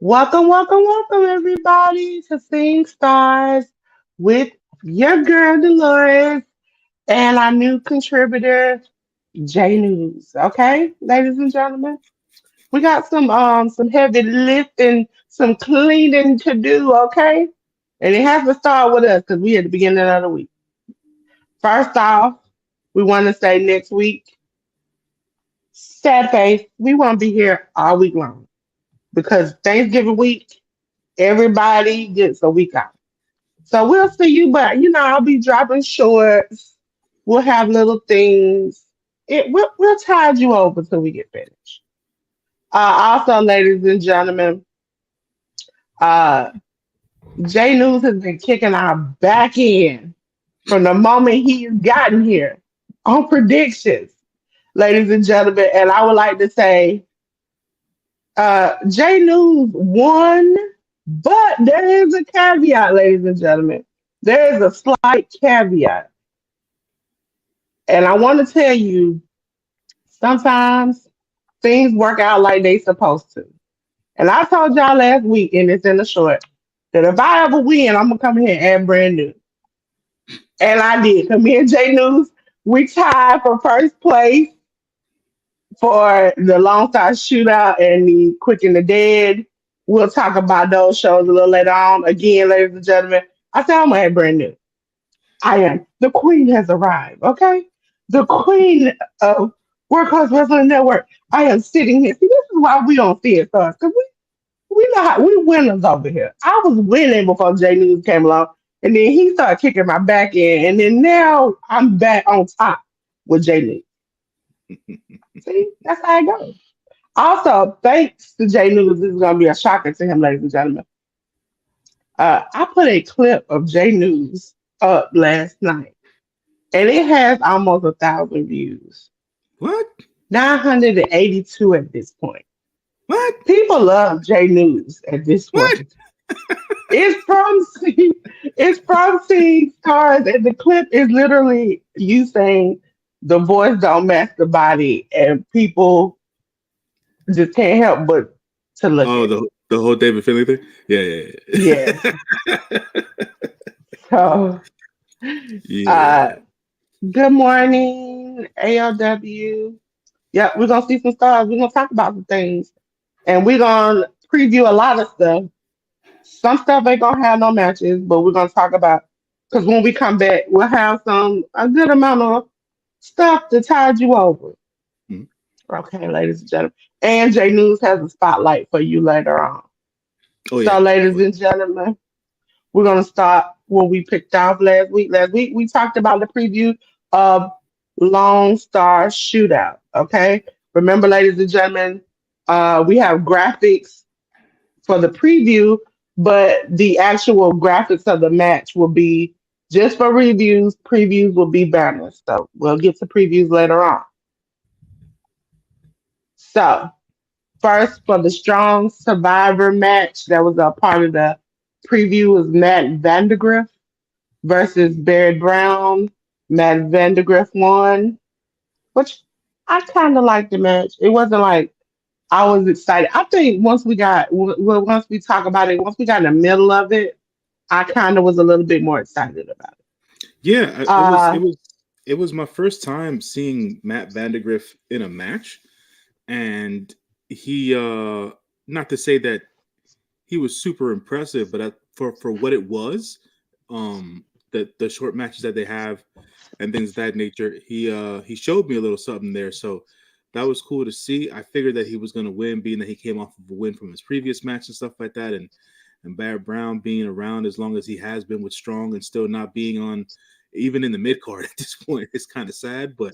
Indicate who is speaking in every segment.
Speaker 1: Welcome, welcome, welcome, everybody, to Sing Stars with your girl Dolores and our new contributor, J News. Okay, ladies and gentlemen, we got some heavy lifting, some cleaning to do. Okay, and it has to start with us because we at the beginning of the week. First off, we want to say next week, sad face, we won't be here all week long because Thanksgiving week, everybody gets a week off. So we'll see you, but I'll be dropping shorts. We'll have little things. We'll tide you over till we get finished. Also, ladies and gentlemen, uh, J News has been kicking our back end from the moment he's gotten here on predictions, ladies and gentlemen. And I would like to say, J News won, but there is a caveat, ladies and gentlemen. There is a slight caveat. And I want to tell you, sometimes things work out like they supposed to. And I told y'all last week, and it's in the short, that if I ever win, I'm gonna come here and add brand new. And I did. Cause me and J News, we tied for first place for the Lonestar Shootout and the Quick and the Dead. We'll talk about those shows a little later on. Again, ladies and gentlemen, I said I'm gonna add brand new. I am. The queen has arrived, okay? The queen of Workhorse Wrestling Network. I am sitting here. See, this is why we don't see it, because we know how we winners over here. I was winning before J News came along, and then he started kicking my back in, and then now I'm back on top with J News. See, that's how it goes. Also, thanks to J News, this is gonna be a shocker to him, ladies and gentlemen. I put a clip of J News up last night, and it has almost 1,000 views.
Speaker 2: What?
Speaker 1: 982 at this point.
Speaker 2: What?
Speaker 1: People love J News at this
Speaker 2: What?
Speaker 1: point. It's from Seeing Stars, and the clip is literally you saying the voice don't match the body, and people just can't help but to look
Speaker 2: Oh,
Speaker 1: at it.
Speaker 2: the whole David Finley thing. Yeah,
Speaker 1: Yes.
Speaker 2: yeah,
Speaker 1: So, uh,
Speaker 2: yeah.
Speaker 1: good morning, ALW. Yeah, we're gonna see some stars. We're gonna talk about some things, and we're gonna preview a lot of stuff. Some stuff ain't gonna have no matches, but we're gonna talk about because when we come back, we'll have a good amount of stuff to tide you over.
Speaker 2: Mhm.
Speaker 1: Okay, ladies and gentlemen. And J News has a spotlight for you later on.
Speaker 2: Oh
Speaker 1: So,
Speaker 2: yeah.
Speaker 1: ladies and gentlemen, we're gonna start where we picked off last week. Last week we talked about the preview of Lone Star Shootout. Okay, remember, ladies and gentlemen, we have graphics for the preview, but the actual graphics of the match will be just for reviews. Previews will be banners, so we'll get to previews later on. So, first for the Strong Survivor match, that was a part of the preview, was Matt Vandergriff versus Barrett Brown. Matt Vandergriff won, which I kind of liked the match. It wasn't like I was excited. I think once we talk about it, once we got in the middle of it, I kind of was a little bit more excited about it.
Speaker 2: Yeah, it was
Speaker 1: Uh,
Speaker 2: it was it was my first time seeing Matt Vandegrift in a match, and he not to say that he was super impressive, but for what it was, the short matches that they have and things of that nature, he showed me a little something there. So that was cool to see. I figured that he was going to win, being that he came off of a win from his previous match and stuff like that, and Barrett Brown being around as long as he has been with Strong and still not being on even in the mid card at this point. It's kind of sad, but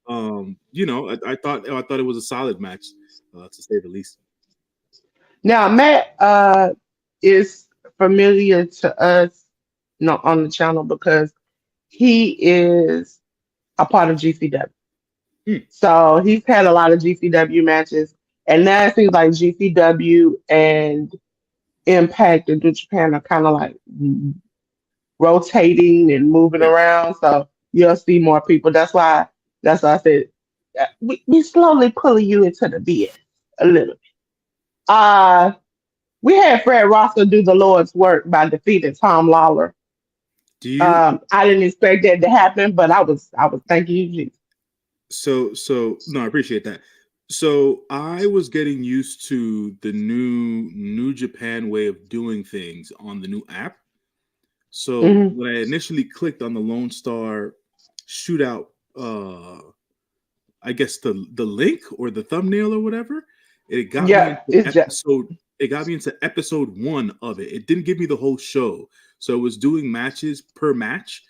Speaker 2: I thought it was a solid match, to say the least.
Speaker 1: Now Matt is familiar to us, on the channel because he is a part of GCW.
Speaker 2: Hmm.
Speaker 1: So he's had a lot of GCW matches, and now it seems like GCW and Impact and New Japan are kind of like rotating and moving
Speaker 2: Yeah.
Speaker 1: around. So you'll see more people. That's why I said we slowly pulling you into the BS a little bit. Uh We had Fred Rosser do the Lord's work by defeating Tom Lawler.
Speaker 2: Do you
Speaker 1: I didn't expect that to happen, but I was thanking you, Jesus.
Speaker 2: so no, I appreciate that. So I was getting used to the New Japan way of doing things on the new app. So
Speaker 1: Hmm.
Speaker 2: when I initially clicked on the Lone Star Shootout, I guess the link or the thumbnail or whatever, it got me
Speaker 1: Yeah,
Speaker 2: into
Speaker 1: it's just
Speaker 2: episode. It got me into episode one of it. It didn't give me the whole show, so it was doing matches per match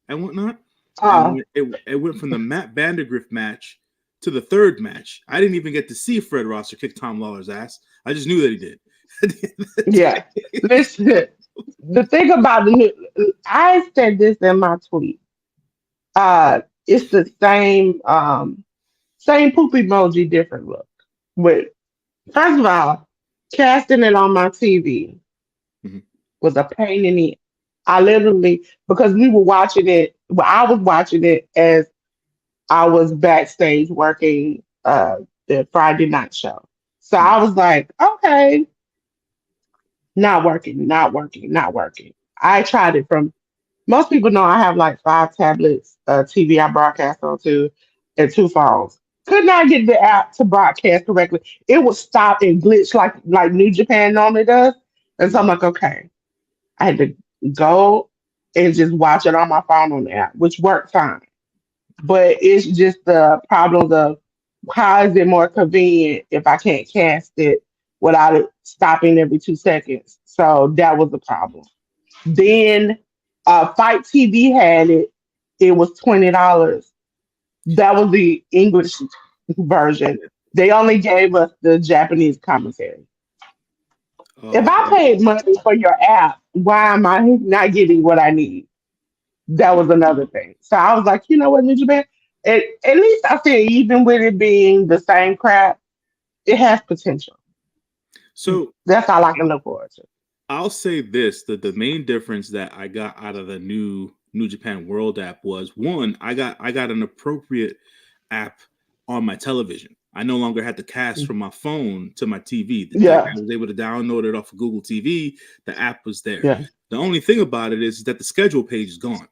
Speaker 2: and whatnot. And
Speaker 1: uh
Speaker 2: when it went from the Matt Vandergrift match to the third match. I didn't even get to see Fred Rosser kick Tom Lawler's ass. I just knew that he did. At the end of the
Speaker 1: yeah.
Speaker 2: day.
Speaker 1: Listen, the thing about the new, I said this in my tweet. It's the same poop emoji, different look. But first of all, casting it on my TV
Speaker 2: Mhm.
Speaker 1: was a pain in the. I literally, because we were watching it. Well, I was watching it as I was backstage working the Friday night show. So
Speaker 2: Mhm.
Speaker 1: I was like, okay, not working, not working, not working. I tried it from. Most people know I have like five tablets, TV I broadcast onto, and two phones. Could not get the app to broadcast correctly. It would stop and glitch like New Japan normally does. And so I'm
Speaker 2: Mhm.
Speaker 1: like, okay, I had to go and just watch it on my phone on the app, which worked fine. But it's just the problems of how is it more convenient if I can't cast it without it stopping every 2 seconds. So that was the problem. Then Fight TV had it. It was $20. That was the English version. They only gave us the Japanese commentary. If I
Speaker 2: That,
Speaker 1: paid money for your app, why am I not getting what I need? That was another thing. So I was like, you know what, New Japan? At least I feel even with it being the same crap, it has potential.
Speaker 2: so
Speaker 1: That's all I can look forward to.
Speaker 2: I'll say this: that the main difference that I got out of the New Japan World app was one, I got an appropriate app on my television. I no longer had to cast from my phone to my TV. Like
Speaker 1: Yeah,
Speaker 2: I was able to download it off of Google TV. The app was there.
Speaker 1: yeah,
Speaker 2: The only thing about it is that the schedule page is gone.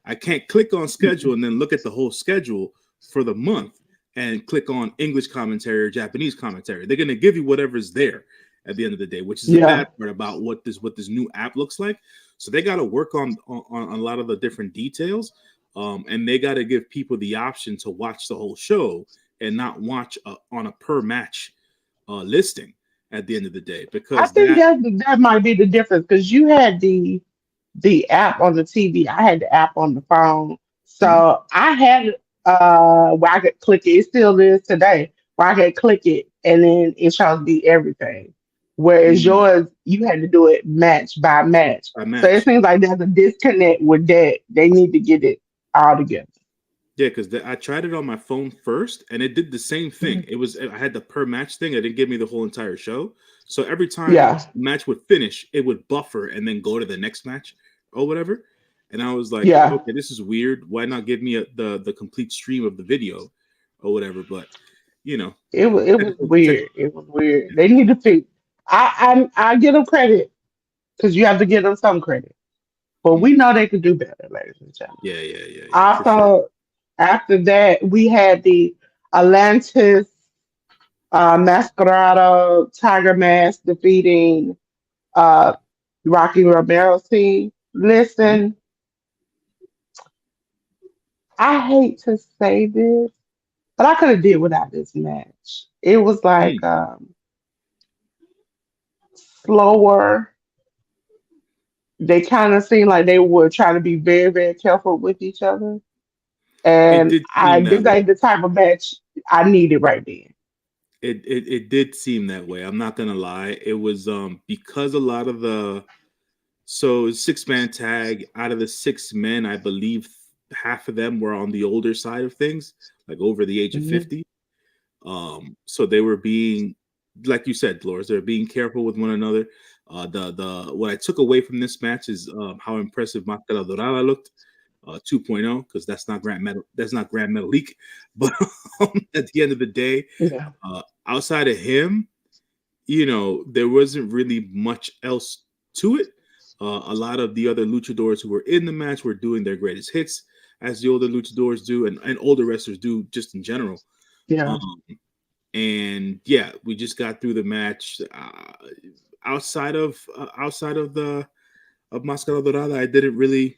Speaker 2: I can't click on schedule and then look at the whole schedule for the month and click on English commentary or Japanese commentary. They're going to give you whatever's there at the end of the day, which is the
Speaker 1: yeah.
Speaker 2: bad part about what this new app looks like. So they got to work on a lot of the different details, and they got to give people the option to watch the whole show and not watch on a per match listing at the end of the day
Speaker 1: I
Speaker 2: because
Speaker 1: think
Speaker 2: that.
Speaker 1: that might be the difference because you had the app on the TV. I had the app on the phone.
Speaker 2: Mhm.
Speaker 1: So I had where I could click it. It still is today. Where I could click it and then it shows me everything. Whereas
Speaker 2: Mm,
Speaker 1: yours, you had to do it match by match.
Speaker 2: by
Speaker 1: So it
Speaker 2: match.
Speaker 1: seems like there's a disconnect with that. They need to get it all together.
Speaker 2: Yeah, because I tried it on my phone first, and it did the same thing.
Speaker 1: Mhm.
Speaker 2: I had the per match thing. It didn't give me the whole entire show. So every time
Speaker 1: Yeah,
Speaker 2: the match would finish, it would buffer and then go to the next match or whatever. And I was like,
Speaker 1: yeah.
Speaker 2: okay, this is weird. Why not give me the complete stream of the video or whatever? But you know,
Speaker 1: It was
Speaker 2: technical,
Speaker 1: weird. It was weird. They need to fix. I give them credit because you have to give them some credit. But we know they could do better, ladies and gentlemen.
Speaker 2: yeah, yeah, yeah, yeah, for sure.
Speaker 1: Also, after that, we had the Atlantis Masquerado Tiger Mask defeating uh, Rocky Romero's team.
Speaker 2: Mhm.
Speaker 1: Listen, I hate to say this, but I could have did without this match. It was like
Speaker 2: Mm.
Speaker 1: slower. They kind of seemed like they were trying to be very, very careful with each other.
Speaker 2: It
Speaker 1: And
Speaker 2: did
Speaker 1: I
Speaker 2: seem that
Speaker 1: this
Speaker 2: way.
Speaker 1: ain't the type of match I needed right then.
Speaker 2: It did seem that way. I'm not gonna lie. It was because a lot of the. So 6-man tag. Out of the 6 men, I believe half of them were on the older side of things, like over the age of
Speaker 1: Mhm.
Speaker 2: 50. So they were being, like you said, Dolores, they were being careful with one another. The what I took away from this match is how impressive Máscara Dorada looked. 2.0 because that's not Grand Metalik. But at the end of the day,
Speaker 1: Yeah.
Speaker 2: outside of him, there wasn't really much else to it. A lot of the other luchadors who were in the match were doing their greatest hits, as the older luchadors do, and older wrestlers do just in general.
Speaker 1: Yeah.
Speaker 2: Um, and yeah, we just got through the match. Outside of the of Mascara Dorada, I didn't really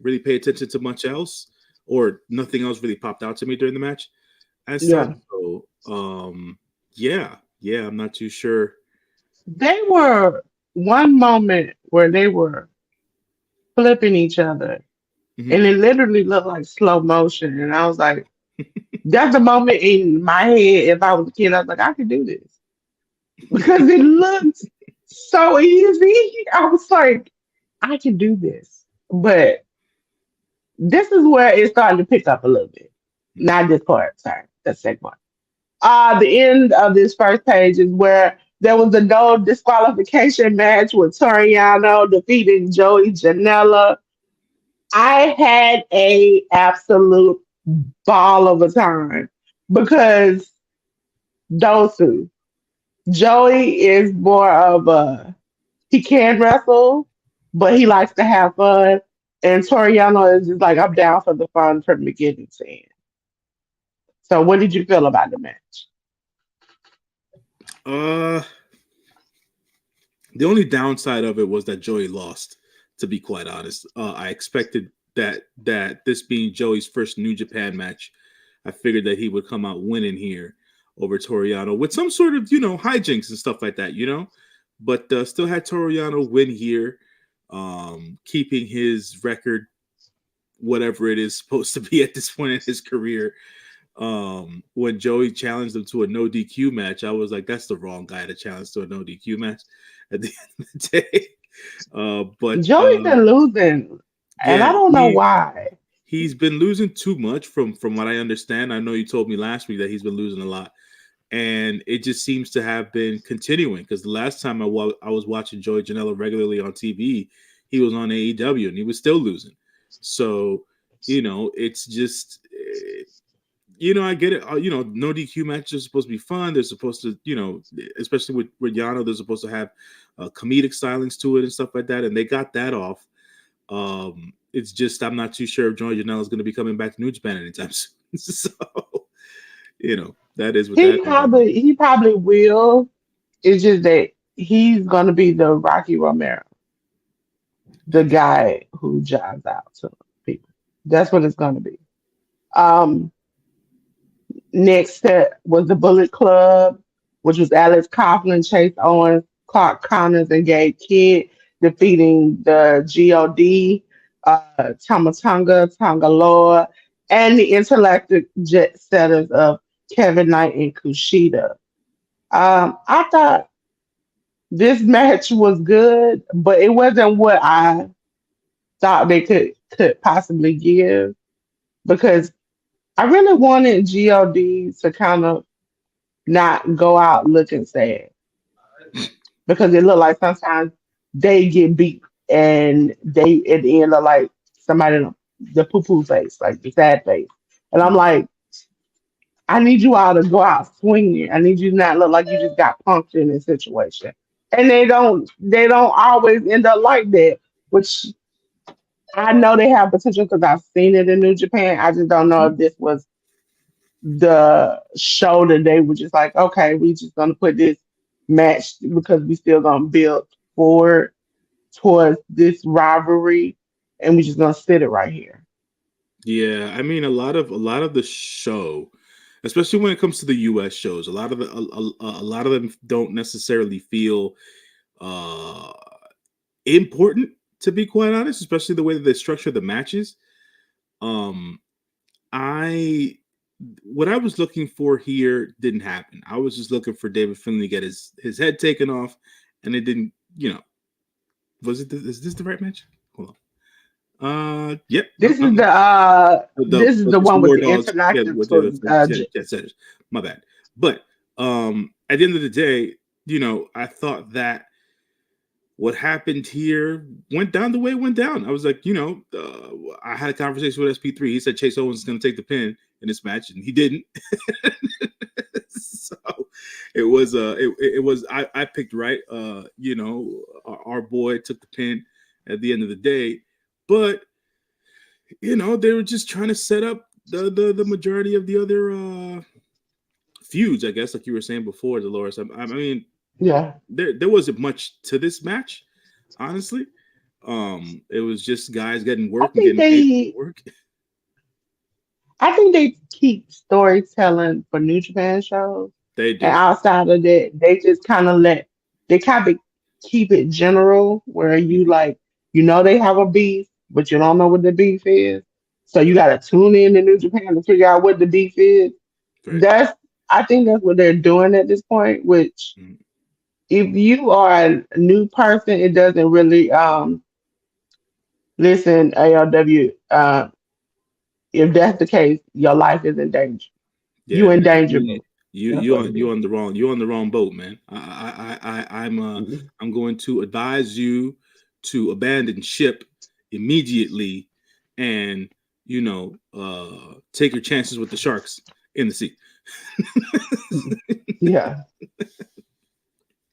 Speaker 2: pay attention to much else, or nothing else really popped out to me during the match as such.
Speaker 1: Yeah.
Speaker 2: So, yeah, I'm not too sure.
Speaker 1: They were one moment where they were flipping each other,
Speaker 2: Mhm.
Speaker 1: and it literally looked like slow motion. And I was like, that's a moment in my head. If I was a kid, I was like, I could do this because it looked so easy. I was like, I can do this. But this is where it started to pick up a little bit. Not this part, sorry, the second one. The end of this first page is where there was a no disqualification match with Toriano defeating Joey Janela. I had a absolute ball of a time because those two. Joey is more of a he can wrestle, but he likes to have fun. And Toriano is just like I'm down for the fun from beginning to end. So what did you feel about the match?
Speaker 2: Uh, the only downside of it was that Joey lost. To be quite honest, I expected that this being Joey's first New Japan match, I figured that he would come out winning here over Toriano with some sort of hijinks and stuff like that, But still had Toriano win here, keeping his record, whatever it is supposed to be at this point in his career. When Joey challenged him to a no DQ match, I was like, that's the wrong guy to challenge to a no DQ match at the end of the day. But
Speaker 1: Joey's been losing, and I
Speaker 2: yeah,
Speaker 1: don't know why.
Speaker 2: he's been losing too much from what I understand. I know you told me last week that he's been losing a lot, and it just seems to have been continuing. Because the last time I was watching Joey Janela regularly on TV, he was on AEW and he was still losing. So it's just. I get it. No DQ matches are supposed to be fun. They're supposed to, especially with Yano, they're supposed to have comedic stylings to it and stuff like that. And they got that off. It's just I'm not too sure if Joey Janela is going to be coming back to New Japan anytime soon. So, that is what that is.
Speaker 1: He probably will. It's just that he's gonna be the Rocky Romero, the guy who jobs out to people. That's what it's gonna be. Um, Next set was the Bullet Club, which was Alex Coughlin, Chase Owens, Clark Connors, and Gabe Kidd defeating the God, Tamatonga, Tongaloa, and the Intergalactic Jet Setters of Kevin Knight and Kushida. I thought this match was good, but it wasn't what I thought they could possibly give because I really wanted God to kind of not go out looking sad because it looked like sometimes they get beat and they at the end are like somebody in the poo poo face, like the sad face, and I'm like, I need you all to go out swinging. I need you to not look like you just got punked in this situation. And they don't always end up like that, which I know they have potential because I've seen it in New Japan. I just don't know if this was the show that they were just like, okay, we just gonna put this match because we still gonna build forward towards this rivalry and we just gonna sit it right here.
Speaker 2: Yeah, I mean a lot of the show, especially when it comes to the US shows, a lot of them don't necessarily feel uh important, to be quite honest, especially the way that they structure the matches. Um I What I was looking for here didn't happen. I was just looking for David Finlay to get his head taken off, and it didn't. Is this the right match? Hold on. Yep.
Speaker 1: This is this is
Speaker 2: The
Speaker 1: the
Speaker 2: two
Speaker 1: one with
Speaker 2: war
Speaker 1: the
Speaker 2: dogs. Yeah,
Speaker 1: interactive
Speaker 2: with the jet
Speaker 1: j-
Speaker 2: setters. My bad. But at the end of the day, I thought that what happened here went down the way it went down. I was like, I had a conversation with SP3. He said Chase Owens is going to take the pin in this match, and he didn't. So I picked right. Our boy took the pin at the end of the day, but they were just trying to set up the majority of the other feuds, I guess, like you were saying before, Dolores. I mean,
Speaker 1: Yeah.
Speaker 2: there wasn't much to this match, honestly. It was just guys getting
Speaker 1: I
Speaker 2: work and
Speaker 1: think
Speaker 2: getting paid for
Speaker 1: they
Speaker 2: work.
Speaker 1: I think they keep storytelling for New Japan shows.
Speaker 2: They
Speaker 1: And
Speaker 2: do.
Speaker 1: outside of that, they just they kind of keep it general where you
Speaker 2: Mhm.
Speaker 1: like, they have a beef, but you don't know what the beef is. So you got to tune in to New Japan to figure out what the beef is.
Speaker 2: Right.
Speaker 1: That's, I think that's what they're doing at this point, which
Speaker 2: Mhm.
Speaker 1: if you are a new person, it doesn't really, listen, ALW, if that's the case, your life is in danger. You
Speaker 2: Yeah,
Speaker 1: in danger,
Speaker 2: you
Speaker 1: boo. That's what it
Speaker 2: you
Speaker 1: is.
Speaker 2: on the wrong boat, man. I'm going to advise you to abandon ship immediately, and take your chances with the sharks in the sea.
Speaker 1: Yeah.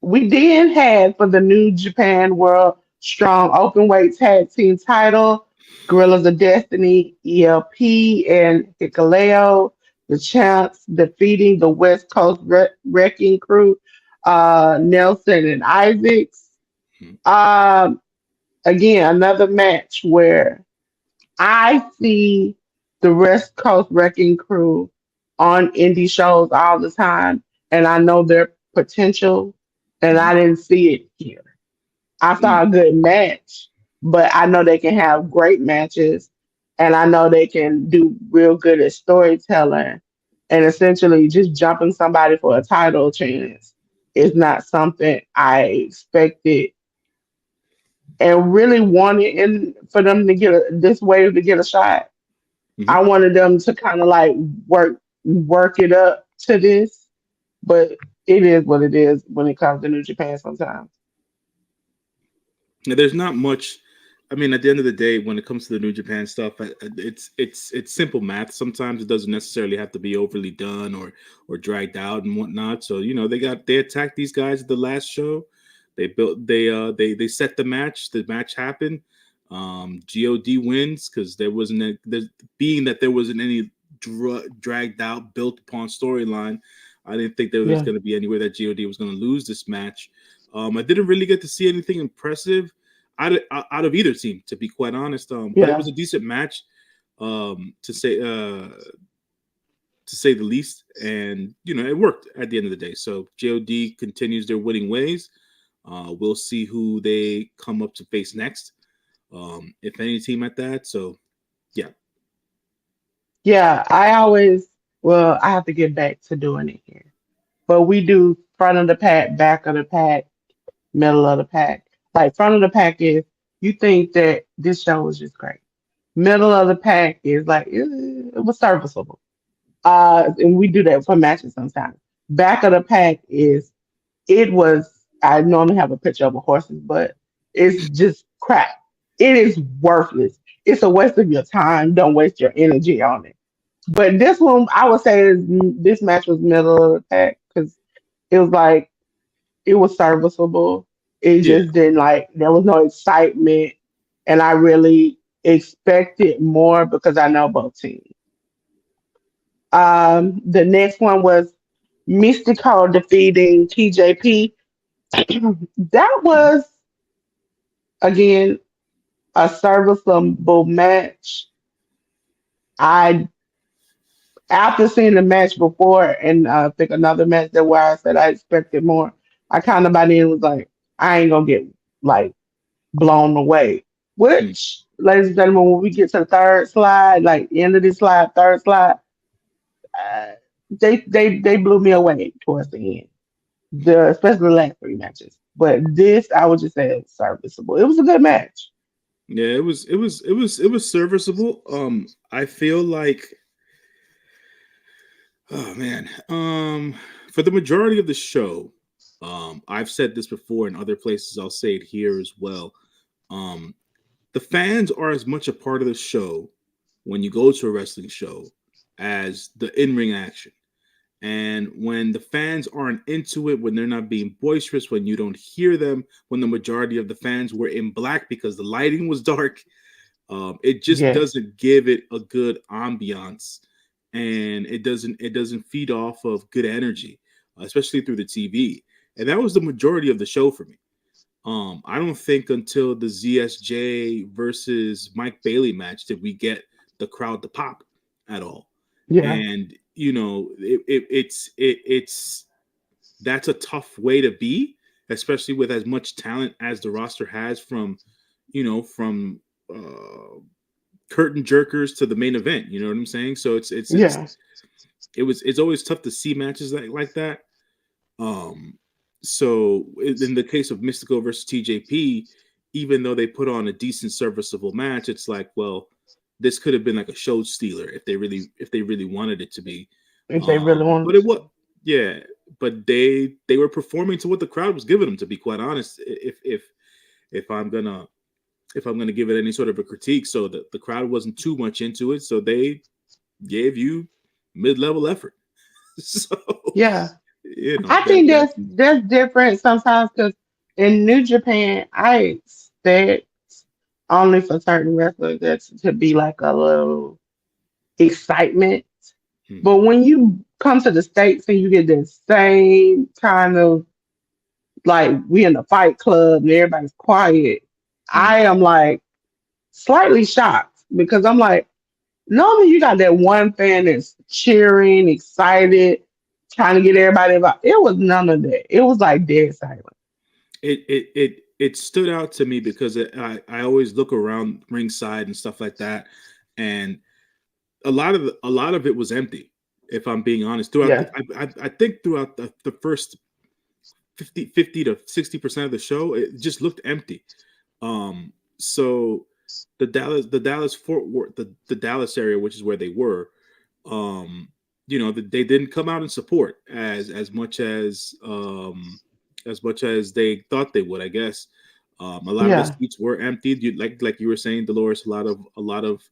Speaker 1: We did have for the New Japan World Strong Openweight Tag Team title, Gorillas of Destiny, ELP, and Hikaleo, the champs defeating the West Coast Wrecking Crew, Nelson and Isaacs.
Speaker 2: Mhm.
Speaker 1: Um, Again, another match where I see the West Coast Wrecking Crew on indie shows all the time, and I know their potential, and
Speaker 2: Mhm.
Speaker 1: I didn't see it here. I saw
Speaker 2: Mm.
Speaker 1: a good match, but I know they can have great matches, and I know they can do real good at storytelling, and essentially just jumping somebody for a title chance is not something I expected and really wanted in for them to get this wave to get a shot.
Speaker 2: Mhm.
Speaker 1: I wanted them to kind of like work it up to this, but it is what it is when it comes to New Japan sometimes.
Speaker 2: Now, there's not much. I mean, at the end of the day, when it comes to the New Japan stuff, it's simple math. Sometimes it doesn't necessarily have to be overly done or dragged out and whatnot. So they attacked these guys at the last show. They set the match. The match happened. God wins because being that there wasn't any dragged out, built upon storyline. I didn't think there was
Speaker 1: Yeah,
Speaker 2: going to be anywhere that God was going to lose this match. I didn't really get to see anything impressive out of either team, to be quite honest. But it
Speaker 1: yeah,
Speaker 2: was a decent match, to say the least, and it worked at the end of the day. So God continues their winning ways. We'll see who they come up to face next, if any team at that. So yeah.
Speaker 1: yeah. Well, I have to get back to doing it here, but we do front of the pack, back of the pack, middle of the pack. Like front of the pack is you think that this show was just great. Middle of the pack is like it was serviceable. And we do that for matches sometimes. Back of the pack is it was. I normally have a picture of a horse's butt. It's just crap. It is worthless. It's a waste of your time. Don't waste your energy on it. But this one, I would say, this match was middle of the pack because it was like it was serviceable. It
Speaker 2: Yeah.
Speaker 1: just didn't like there was no excitement, and I really expected more because I know both teams. The next one was Mystical defeating TJP. That
Speaker 2: Mhm.
Speaker 1: was again a serviceable match. I after seeing the match before and I think another match that where I said I expected more. I kind of by then was like, I ain't gonna get like blown away.
Speaker 2: Mhm.
Speaker 1: Which, ladies and gentlemen, when we get to the third slide, like the end of this slide, third slide, uh, they blew me away towards the end. Especially the last three matches. But this, I would just say, it was serviceable. It was a good match.
Speaker 2: Yeah, it was serviceable. I feel like, oh man, for the majority of the show, I've said this before in other places. I'll say it here as well. Um, the fans are as much a part of the show when you go to a wrestling show as the in-ring action. And when the fans aren't into it, when they're not being boisterous, when you don't hear them, when the majority of the fans were in black because the lighting was dark, it just
Speaker 1: Yes.
Speaker 2: doesn't give it a good ambiance, and it doesn't feed off of good energy, especially through the TV. And that was the majority of the show for me. I don't think until the ZSJ versus Mike Bailey match did we get the crowd to pop at all.
Speaker 1: Yeah.
Speaker 2: And it's that's a tough way to be, especially with as much talent as the roster has from curtain jerkers to the main event. You know what I'm saying? So
Speaker 1: Yeah.
Speaker 2: it's always tough to see matches like that. Um, so in the case of Mystico versus TJP, even though they put on a decent serviceable match, it's like, well, this could have been like a show stealer if they really wanted it to be.
Speaker 1: If they really
Speaker 2: But
Speaker 1: wanted
Speaker 2: it was,
Speaker 1: to.
Speaker 2: yeah. But they were performing to what the crowd was giving them. To be quite honest, if I'm gonna give it any sort of a critique, so the crowd wasn't too much into it, so they gave you mid-level effort. So
Speaker 1: Yeah. I
Speaker 2: that
Speaker 1: think
Speaker 2: that
Speaker 1: that's different sometimes because in New Japan, I expect only for certain wrestlers that's to be like a little excitement.
Speaker 2: mhm,
Speaker 1: But when you come to the States and you get the same kind of like we in the fight club and everybody's quiet,
Speaker 2: mhm.
Speaker 1: I am like slightly shocked because I'm like, normally you got that one fan that's cheering, excited, trying to get everybody about. It was none of that. It was like dead silent.
Speaker 2: It stood out to me because I always look around ringside and stuff like that, and a lot of it was empty. If I'm being honest, throughout
Speaker 1: Yeah,
Speaker 2: I think throughout the first 50 to 60% of the show, it just looked empty. So the Dallas Fort Worth, the Dallas area, which is where they were, um, they didn't come out and support as much as they thought they would, I guess. A lot of the
Speaker 1: yeah,
Speaker 2: seats were emptied. Like you were saying, Dolores, a lot of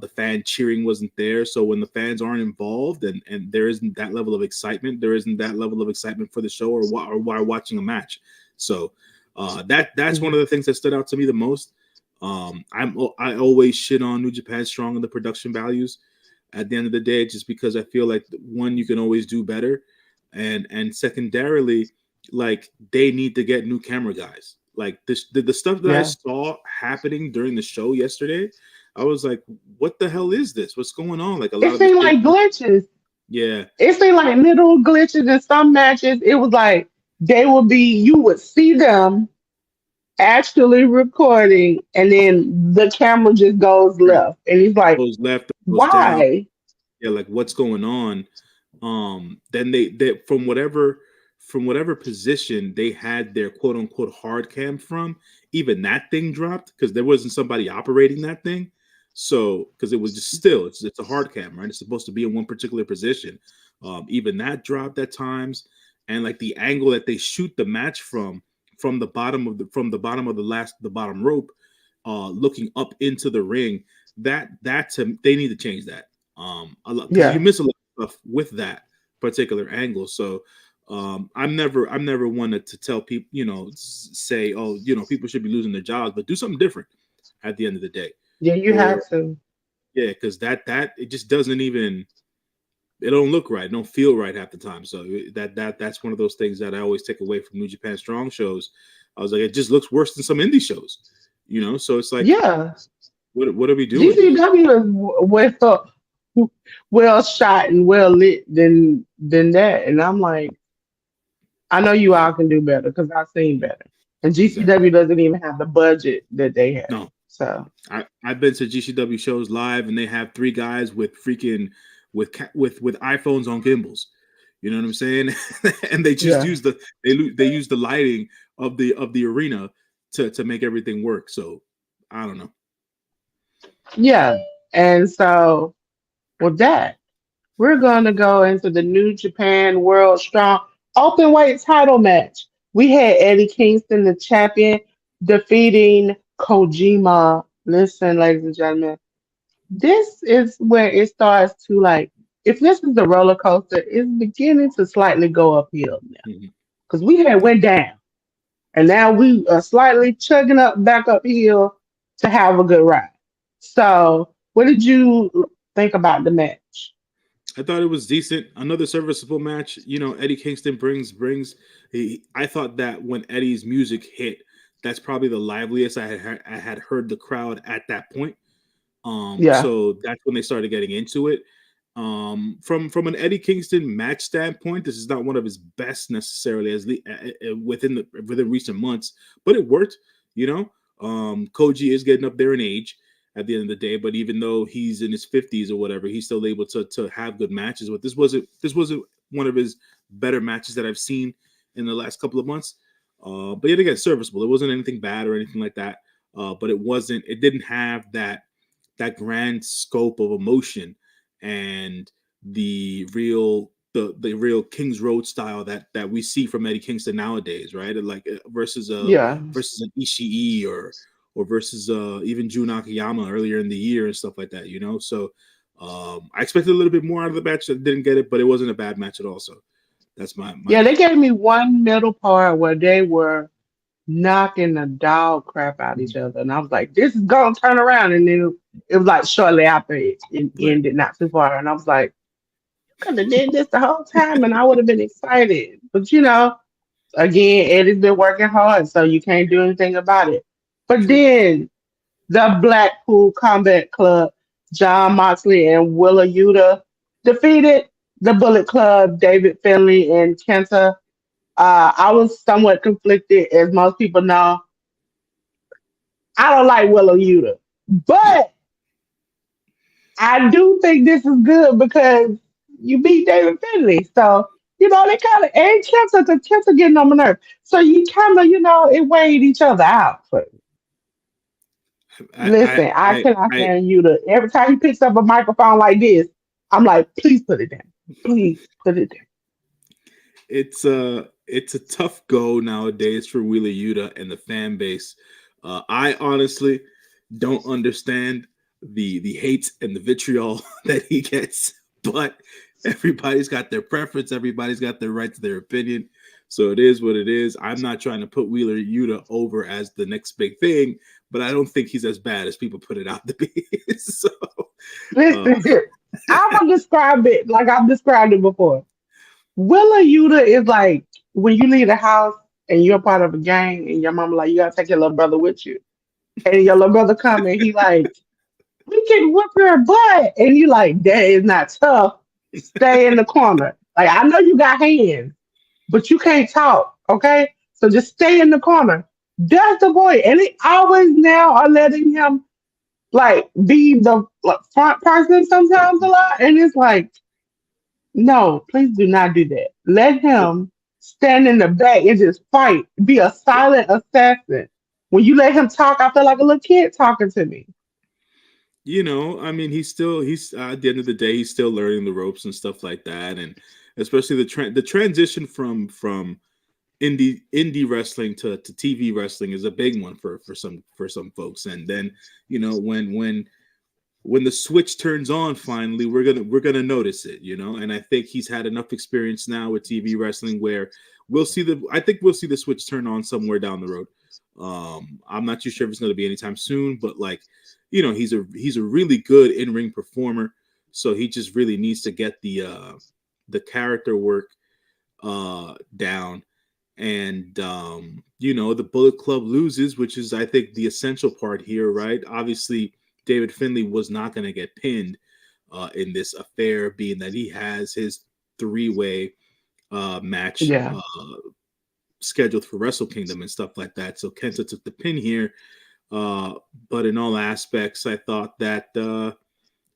Speaker 2: the fan cheering wasn't there. So when the fans aren't involved and there isn't that level of excitement, there isn't that level of excitement for the show or while watching a match. So that's one
Speaker 1: yeah,
Speaker 2: of the things that stood out to me the most. I always shit on New Japan Strong and the production values at the end of the day, just because I feel like one, you can always do better, and secondarily, like they need to get new camera guys. Like the stuff that I
Speaker 1: yeah.
Speaker 2: saw happening during the show yesterday, I was like, what the hell is this? What's going on? Like a
Speaker 1: It
Speaker 2: lot of the
Speaker 1: seemed
Speaker 2: shit.
Speaker 1: like glitches.
Speaker 2: Yeah,
Speaker 1: It seemed like little glitches in some matches. It was like they would be, you would see them actually recording, and then the camera just goes
Speaker 2: right.
Speaker 1: left, and he's like,
Speaker 2: Goes left, goes down.
Speaker 1: "Why?"
Speaker 2: Yeah, like what's going on? Then they from whatever position they had their quote unquote hard cam from, even that thing dropped because there wasn't somebody operating that thing. So because it was just still, it's a hard cam, right? It's supposed to be in one particular position. Even that dropped at times, and like the angle that they shoot the match from the bottom rope, looking up into the ring, they need to change that. A lot, because you
Speaker 1: Yeah,
Speaker 2: miss a lot of stuff with that particular angle. So I'm never one to tell people, say, oh, people should be losing their jobs, but do something different at the end of the day.
Speaker 1: yeah, you
Speaker 2: Or
Speaker 1: had to.
Speaker 2: yeah, because that it just doesn't even, it don't look right, it don't feel right half the time. So that's one of those things that I always take away from New Japan Strong shows. I was like, it just looks worse than some indie shows, So it's like,
Speaker 1: Yeah,
Speaker 2: what are we doing?
Speaker 1: GCW is well shot and well lit than that, and I'm like, I know you
Speaker 2: Yeah,
Speaker 1: all can do better because I've seen better, and
Speaker 2: exactly.
Speaker 1: GCW doesn't even have the budget that they have.
Speaker 2: No,
Speaker 1: So
Speaker 2: I've been to GCW shows live, and they have three guys with freaking with iPhones on gimbals. You know what I'm saying? And they just
Speaker 1: yeah,
Speaker 2: use the lighting of the arena to make everything work. So I don't know.
Speaker 1: yeah, and so with that. We're going to go into the New Japan World Strong Openweight title match. We had Eddie Kingston, the champion, defeating Kojima. Listen, ladies and gentlemen, this is where it starts to like. if this is a roller coaster, it's beginning to slightly go uphill now.
Speaker 2: Mhm.
Speaker 1: Because we had went down, and now we are slightly chugging up back uphill to have a good ride. So, what did you think about the match?
Speaker 2: I thought it was decent. Another serviceable match. You know, Eddie Kingston brings. I thought that when Eddie's music hit, that's probably the liveliest I had heard the crowd at that point.
Speaker 1: Yeah,
Speaker 2: So that's when they started getting into it. From an Eddie Kingston match standpoint, this is not one of his best necessarily as within recent months, but it worked. You know, Koji is getting up there in age at the end of the day, but even though he's in his 50s or whatever, he's still able to have good matches. But this wasn't one of his better matches that I've seen in the last couple of months. But yet again, serviceable. It wasn't anything bad or anything like that. But it wasn't. It didn't have that grand scope of emotion and the real Kings Road style that we see from Eddie Kingston nowadays, right? Like
Speaker 1: yeah,
Speaker 2: versus an Ishii or versus even Jun Akiyama earlier in the year and stuff like that, you know. So I expected a little bit more out of the match. I didn't get it, but it wasn't a bad match at all. So that's my
Speaker 1: yeah. They
Speaker 2: opinion.
Speaker 1: gave me one middle part where they were knocking the dog crap out of each other, and I was like, "This is gonna turn around." And then it was like shortly after it
Speaker 2: Right.
Speaker 1: ended, not too far, and I was like, "Could have did this the whole time, and I would have been excited." But again, Eddie's been working hard, so you can't do anything about it. But
Speaker 2: True.
Speaker 1: then the Blackpool Combat Club, John Moxley and Willa Yuta defeated the Bullet Club, David Finlay and Kenta. I was somewhat conflicted, as most people know. I don't like Willa Yuta,
Speaker 2: Yeah.
Speaker 1: but I do think this is good because you beat David Finlay. So, they kind of, and Kenta, because Kenta getting on my nerves. So you kind of, it weighed each other out. But
Speaker 2: I
Speaker 1: listen, I cannot
Speaker 2: I
Speaker 1: stand Yuta. Every time he picks up a microphone like this, I'm like, please put it down. Please put it down.
Speaker 2: it's a tough go nowadays for Wheeler Yuta and the fan base. I honestly don't understand the hate and the vitriol that he gets, but everybody's got their preference. Everybody's got their right to their opinion. So it is what it is. I'm not trying to put Wheeler Yuta over as the next big thing, but I don't think he's as bad as people put it out to be. So uh,
Speaker 1: Listen, I'm going to describe it like I've described it before. Willa Yuta is like when you leave the house and you're part of a gang and your mama like, you got to take your little brother with you. And your little brother come and he like, we can whip your butt. And you like, that is not tough. Stay in the corner. Like, I know you got hands, but you can't talk, okay? So just stay in the corner. That's the boy. And they always now are letting him like be the like, front person sometimes a lot. And it's like, no, please do not do that. Let him stand in the back and just fight. Be a silent assassin. When you let him talk, I feel like a little kid talking to me.
Speaker 2: I mean, he's at the end of the day, he's still learning the ropes and stuff like that, and especially the transition from indie wrestling to TV wrestling is a big one for some folks. And then when the switch turns on, finally we're gonna notice it. And I think he's had enough experience now with TV wrestling where I think we'll see the switch turn on somewhere down the road. I'm not too sure if it's going to be anytime soon, but like, he's a really good in-ring performer, so he just really needs to get the character work down. And the Bullet Club loses, which is, I think, the essential part here, right? Obviously, David Finlay was not going to get pinned in this affair, being that he has his three-way match
Speaker 1: Yeah.
Speaker 2: scheduled for Wrestle Kingdom and stuff like that. So Kenta took the pin here. But in all aspects, I thought that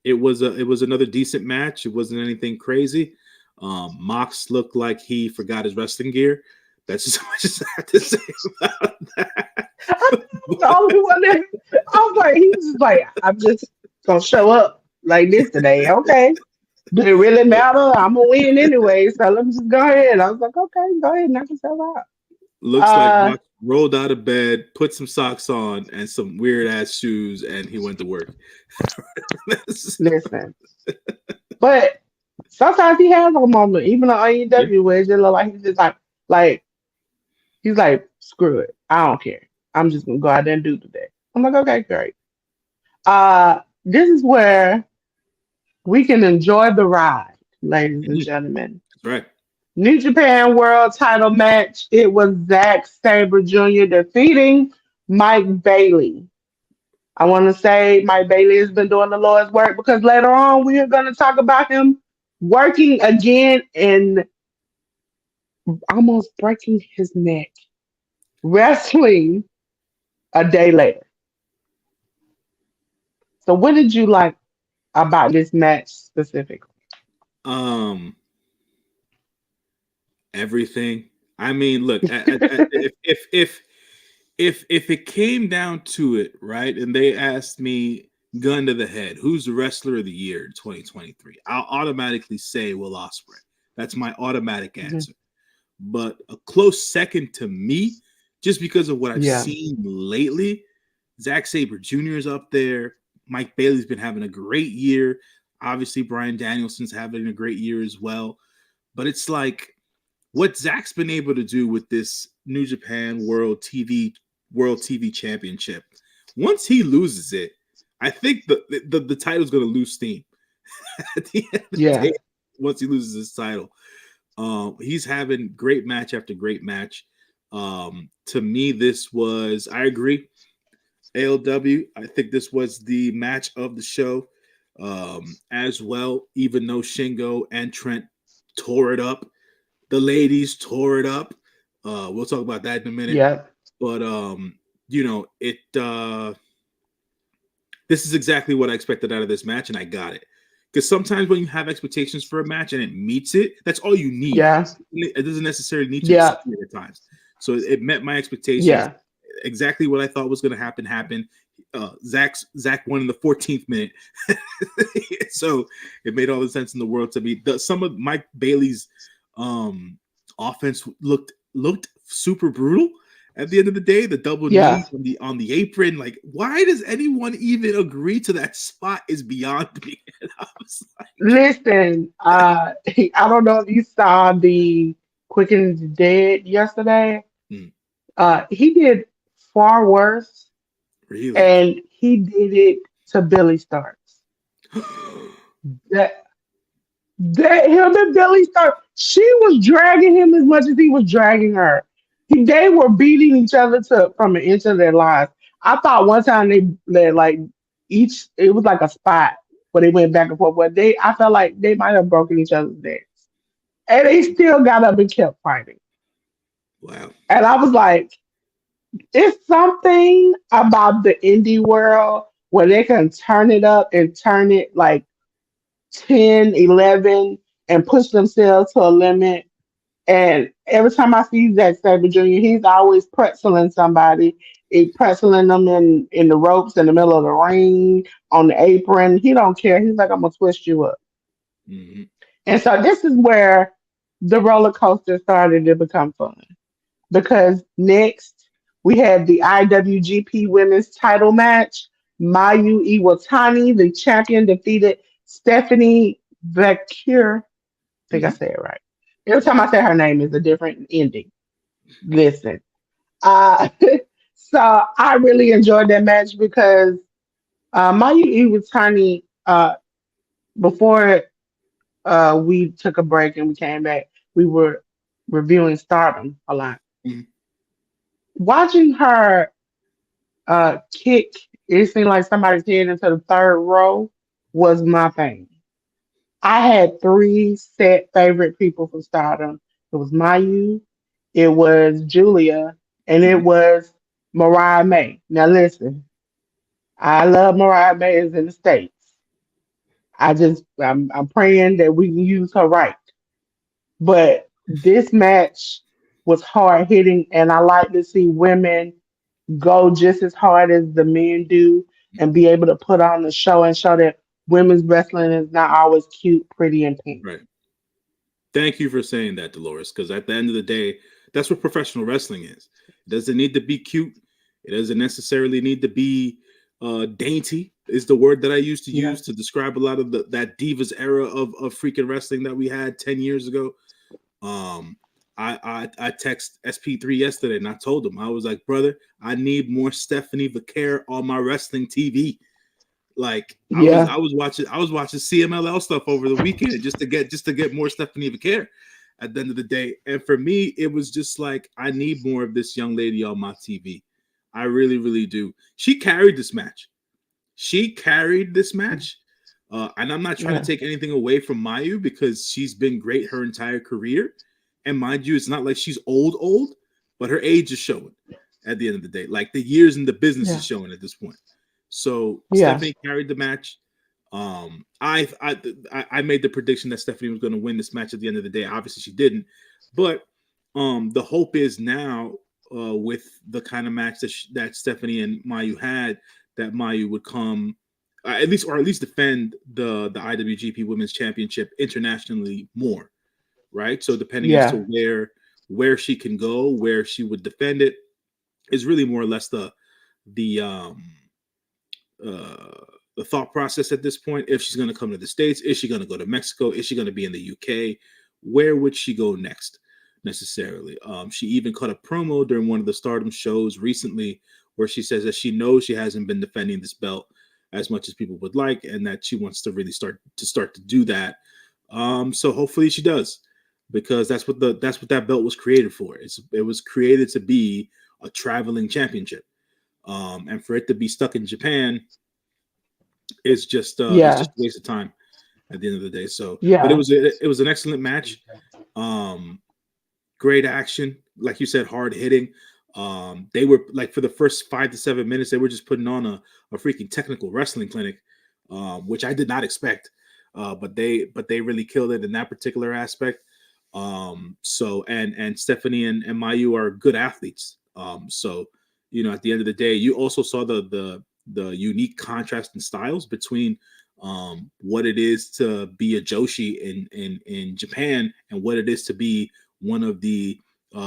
Speaker 2: it was another decent match. It wasn't anything crazy. Mox looked like he forgot his wrestling gear. That's just how much as I have to say about that.
Speaker 1: I was the only one that I was like, he was just like, I'm just gonna show up like this today. Okay. Did it really matter? I'm gonna win anyway, so let me just go ahead. I was like, okay, go ahead, knock yourself out.
Speaker 2: Looks like
Speaker 1: Uh
Speaker 2: Mox rolled out of bed, put some socks on and some weird ass shoes, and he went to work.
Speaker 1: listen. But Sometimes he has a moment, even on
Speaker 2: Yeah.
Speaker 1: AEW, where it just look like he's just like he's like, screw it, I don't care. I'm just gonna go out there and do today. I'm like, okay, great. This is where we can enjoy the ride, ladies and
Speaker 2: Mhm.
Speaker 1: gentlemen.
Speaker 2: That's right.
Speaker 1: New Japan World Title match. It was Zack Sabre Jr. defeating Mike Bailey. I want to say Mike Bailey has been doing the Lord's work because later on we are going to talk about him working again and almost breaking his neck, wrestling a day later. So, what did you like about this match specifically?
Speaker 2: Um, everything. I mean, look, if it came down to it, right, and they asked me gun to the head, who's the wrestler of the year in 2023, I'll automatically say Will Ospreay. That's my automatic
Speaker 1: Mhm.
Speaker 2: answer. But a close second to me, just because of what I've
Speaker 1: Yeah,
Speaker 2: seen lately, Zack Sabre Jr. is up there. Mike Bailey's been having a great year. Obviously, Brian Danielson's having a great year as well. But it's like what Zach's been able to do with this New Japan World TV Championship. Once he loses it, I think the title's going to lose steam at the end of the
Speaker 1: yeah,
Speaker 2: day. Once he loses his title, he's having great match after great match. To me, this was, I agree, ALW. I think this was the match of the show as well, even though Shingo and Trent tore it up. The ladies tore it up. We'll talk about that in a minute.
Speaker 1: yeah,
Speaker 2: But it this is exactly what I expected out of this match, and I got it. Because sometimes when you have expectations for a match and it meets it, that's all you need.
Speaker 1: yeah,
Speaker 2: It doesn't necessarily need to
Speaker 1: yeah,
Speaker 2: exceed it at times. So it met my expectations.
Speaker 1: yeah,
Speaker 2: Exactly what I thought was going to happen happened. Zach won in the 14th minute, so it made all the sense in the world to me. Some of Mike Bailey's offense looked super brutal. At the end of the day, the double
Speaker 1: yeah.
Speaker 2: knees on the apron, like, why does anyone even agree to that spot is beyond me. And I was like,
Speaker 1: Listen, I don't know if you saw the Quick and Dead yesterday.
Speaker 2: hmm,
Speaker 1: He did far worse,
Speaker 2: really?
Speaker 1: and he did it to Billy Starks. That that him and Billy Starks, she was dragging him as much as he was dragging her. They were beating each other to from an inch of their lives. I thought one time they like each it was like a spot where they went back and forth, but I felt like they might have broken each other's necks. And they still got up and kept fighting.
Speaker 2: Wow.
Speaker 1: And I was like, it's something about the indie world where they can turn it up and turn it like 10, 11, and push themselves to a limit. And every time I see Zack Sabre Jr., he's always pretzeling somebody. He pretzeling them in the ropes in the middle of the ring, on the apron. He don't care. He's like, I'm going to twist you up.
Speaker 2: Hmm.
Speaker 1: And so this is where the roller coaster started to become fun. Because next we had the IWGP Women's Title match. Mayu Iwatani, the champion, defeated Stephanie Vacure. I think I
Speaker 2: Hmm.
Speaker 1: said it right. Every time I say her name is a different ending. Listen, uh, so I really enjoyed that match because Mayu Iwatani, before we took a break and we came back, we were reviewing Stardom a lot.
Speaker 2: Hmm.
Speaker 1: Watching her kick, it seemed like somebody's head into the third row was my thing. I had three set favorite people from Stardom. It was Mayu, it was Julia, and it
Speaker 2: Hmm.
Speaker 1: was Mariah May. Now listen, I love Mariah May is in the States. I'm praying that we can use her right. But this match was hard hitting and I like to see women go just as hard as the men do and be able to put on the show and show that women's wrestling is not always cute, pretty, and pink.
Speaker 2: Right. Thank you for saying that, Dolores, because at the end of the day, that's what professional wrestling is. It doesn't need to be cute. It doesn't necessarily need to be dainty is the word that I used to
Speaker 1: Yeah.
Speaker 2: use to describe a lot of that divas era of freaking wrestling that we had 10 years ago. Um, I text SP3 yesterday and I told him, I was like, brother, I need more Stephanie Vaquer on my wrestling TV. Like
Speaker 1: Yeah.
Speaker 2: I was watching CMLL stuff over the weekend just to get more Stephanie Vaquer at the end of the day. And for me, it was just like I need more of this young lady on my TV. I really, really do. She carried this match. She carried this match. And I'm not trying to
Speaker 1: Yeah.
Speaker 2: take anything away from Mayu because she's been great her entire career. And mind you, it's not like she's old, but her age is showing at the end of the day. Like the years in the business is
Speaker 1: Yeah.
Speaker 2: showing at this point. So
Speaker 1: Yeah.
Speaker 2: Stephanie carried the match. I made the prediction that Stephanie was going to win this match at the end of the day. Obviously, she didn't, but the hope is now with the kind of match that Stephanie and Mayu had, that Mayu would come at least defend the IWGP Women's Championship internationally more, right? So depending as
Speaker 1: Yeah.
Speaker 2: to where she can go, where she would defend it, is really more or less the uh, the thought process at this point. If she's going to come to the States, is she going to go to Mexico? Is she going to be in the UK? Where would she go next necessarily? She even cut a promo during one of the Stardom shows recently where she says that she knows she hasn't been defending this belt as much as people would like, and that she wants to really start to do that. So hopefully she does, because that's what that belt was created for. It was created to be a traveling championship. And for it to be stuck in Japan is just
Speaker 1: Yeah.
Speaker 2: a waste of time at the end of the day. So, but
Speaker 1: Yeah.
Speaker 2: it was an excellent match. Um, Great action, like you said, hard hitting. They were like for the first 5 to 7 minutes, they were just putting on a freaking technical wrestling clinic, which I did not expect. But they really killed it in that particular aspect. So and Stephanie and Mayu are good athletes. So at the end of the day, you also saw the unique contrast in styles between what it is to be a Joshi in Japan and what it is to be one of the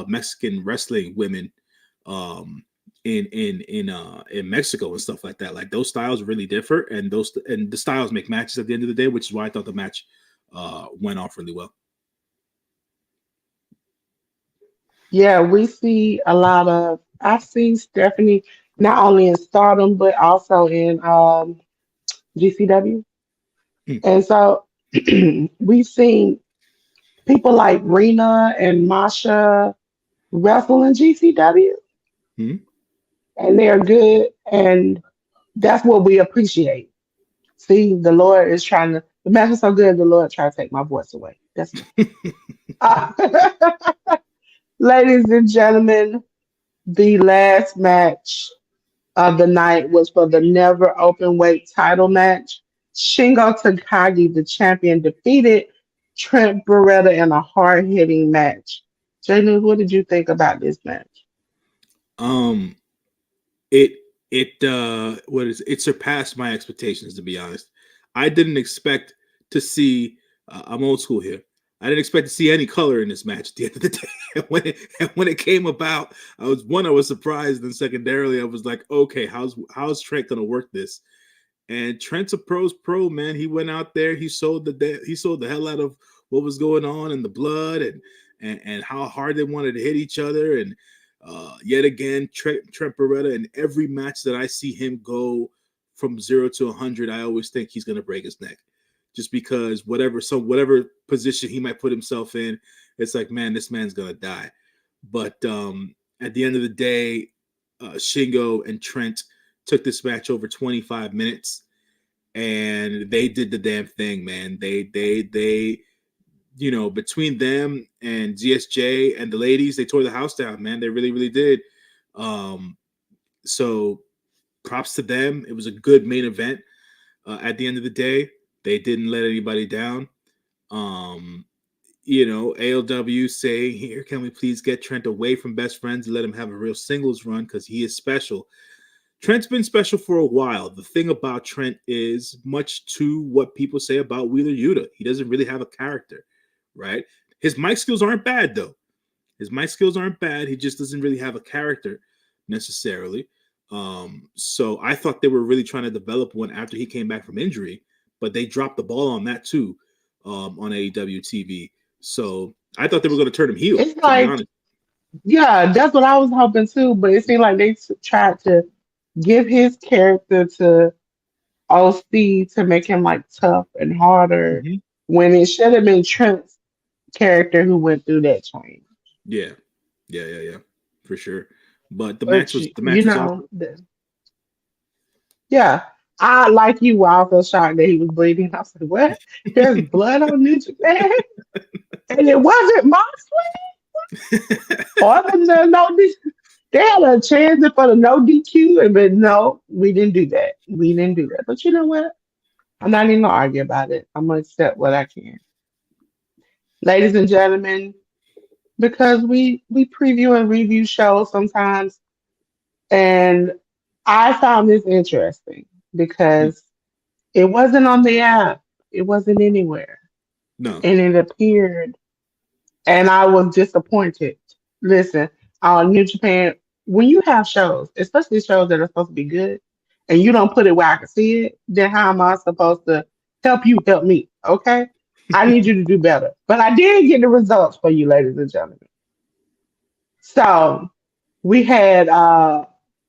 Speaker 2: Mexican wrestling women um, in Mexico and stuff like that. Like those styles really differ, and the styles make matches at the end of the day, which is why I thought the match went off really well.
Speaker 1: Yeah. We see a lot of. I've seen Stephanie not only in Stardom but also in GCW,
Speaker 2: Hmm.
Speaker 1: and so we've seen people like Rena and Masha wrestle in GCW,
Speaker 2: Hmm.
Speaker 1: and they're good, and that's what we appreciate. See, the Lord is trying to. The match is so good, the Lord trying to take my voice away. That's me. Uh, ladies and gentlemen, the last match of the night was for the never open weight title match. Shingo Takagi, the champion, defeated Trent Beretta in a hard hitting match. Jay News, what did you think about this match?
Speaker 2: um, it it surpassed my expectations, to be honest. I didn't expect to see. I'm old school here. I didn't expect to see any color in this match at the end of the day. And when it came about, I was surprised, and secondarily I was like, okay, how's Trent gonna work this? And Trent's a pro's pro, man. He went out there, he sold the hell out of what was going on in the blood, and how hard they wanted to hit each other. And yet again, Trent Beretta, in every match that I see him go from 0 to 100, I always think he's gonna break his neck. Just because whatever position he might put himself in, it's like, man, this man's gonna die. But at the end of the day, Shingo and Trent took this match over 25 minutes, and they did the damn thing, man. They between them and ZSJ and the ladies, they tore the house down, man. They really, really did. Um, so props to them. It was a good main event. At the end of the day, they didn't let anybody down. Um, ALW saying, here, can we please get Trent away from best friends and let him have a real singles run because he is special. Trent's been special for a while. The thing about Trent is much to what people say about Wheeler Yuta. He doesn't really have a character, right? His mic skills aren't bad, though. His mic skills aren't bad. He just doesn't really have a character necessarily. So I thought they were really trying to develop one after he came back from injury, but they dropped the ball on that too, on AEW TV. So I thought they were going to turn him heel,
Speaker 1: It's
Speaker 2: to be
Speaker 1: like,
Speaker 2: honest.
Speaker 1: yeah, that's what I was hoping too. But it seemed like they tried to give his character to OC to make him like tough and harder
Speaker 2: Hmm.
Speaker 1: when it should have been Trent's character who went through that change.
Speaker 2: Yeah, yeah, for sure. But
Speaker 1: But
Speaker 2: the match was awesome.
Speaker 1: yeah, I like you. I was shocked that he was bleeding. I said, "What? There's blood on New Japan, and it wasn't Moxley or They had a chance for the no DQ, but no, we didn't do that. We didn't do that. But you know what? I'm not even gonna argue about it. I'm gonna accept what I can, ladies and gentlemen, because we preview and review shows sometimes, and I found this interesting because it wasn't on the app. It wasn't anywhere.
Speaker 2: No.
Speaker 1: And it appeared, and I was disappointed. Listen, New Japan, when you have shows, especially shows that are supposed to be good, and you don't put it where I can see it, then how am I supposed to help you help me? Okay? I need you to do better. But I did get the results for you, ladies and gentlemen. So we had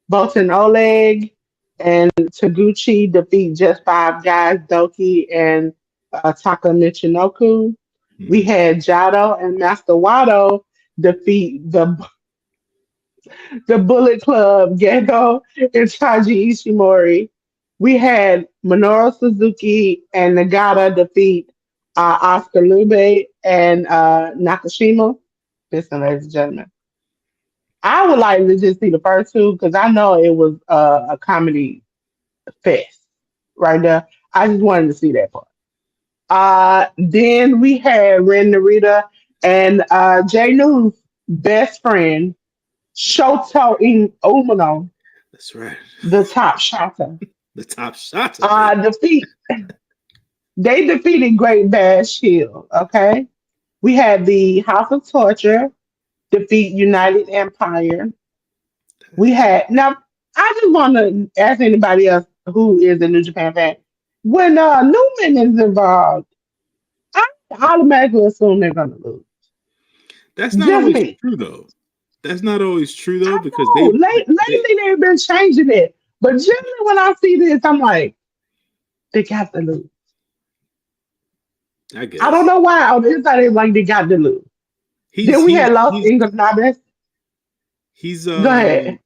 Speaker 1: Bolton Oleg and Taguchi defeat just five guys, Doki and Taka Michinoku. We
Speaker 2: Hmm.
Speaker 1: had Jado and Master Wado defeat the Bullet Club, Gecko and Taji Ishimori. We had Minoru Suzuki and Nagata defeat Oscar Lube and Nakashima. Listen, ladies and gentlemen. I would like to just see the first two because I know it was a comedy fest right there. I just wanted to see that part. Then we had Ren Narita and Jay News' best friend, Shoto in Umino,
Speaker 2: That's right.
Speaker 1: the top shotter.
Speaker 2: The top shot of it.
Speaker 1: Defeat They defeated Great Bash Hill. Okay. We had the House of Torture defeat United Empire. We had now. I just want to ask anybody else who is a New Japan fan. When Newman is involved, I automatically assume they're gonna lose.
Speaker 2: That's not
Speaker 1: Just
Speaker 2: always
Speaker 1: me.
Speaker 2: true though. That's not always true though
Speaker 1: I
Speaker 2: because
Speaker 1: know. Lately they've been changing it, but generally when I see this, I'm like, they got to lose.
Speaker 2: I
Speaker 1: I don't
Speaker 2: guess
Speaker 1: know why on the inside it's like they got to lose.
Speaker 2: he's
Speaker 1: Then we
Speaker 2: he's
Speaker 1: had Los
Speaker 2: he's
Speaker 1: Ingobernables.
Speaker 2: he's
Speaker 1: Go ahead.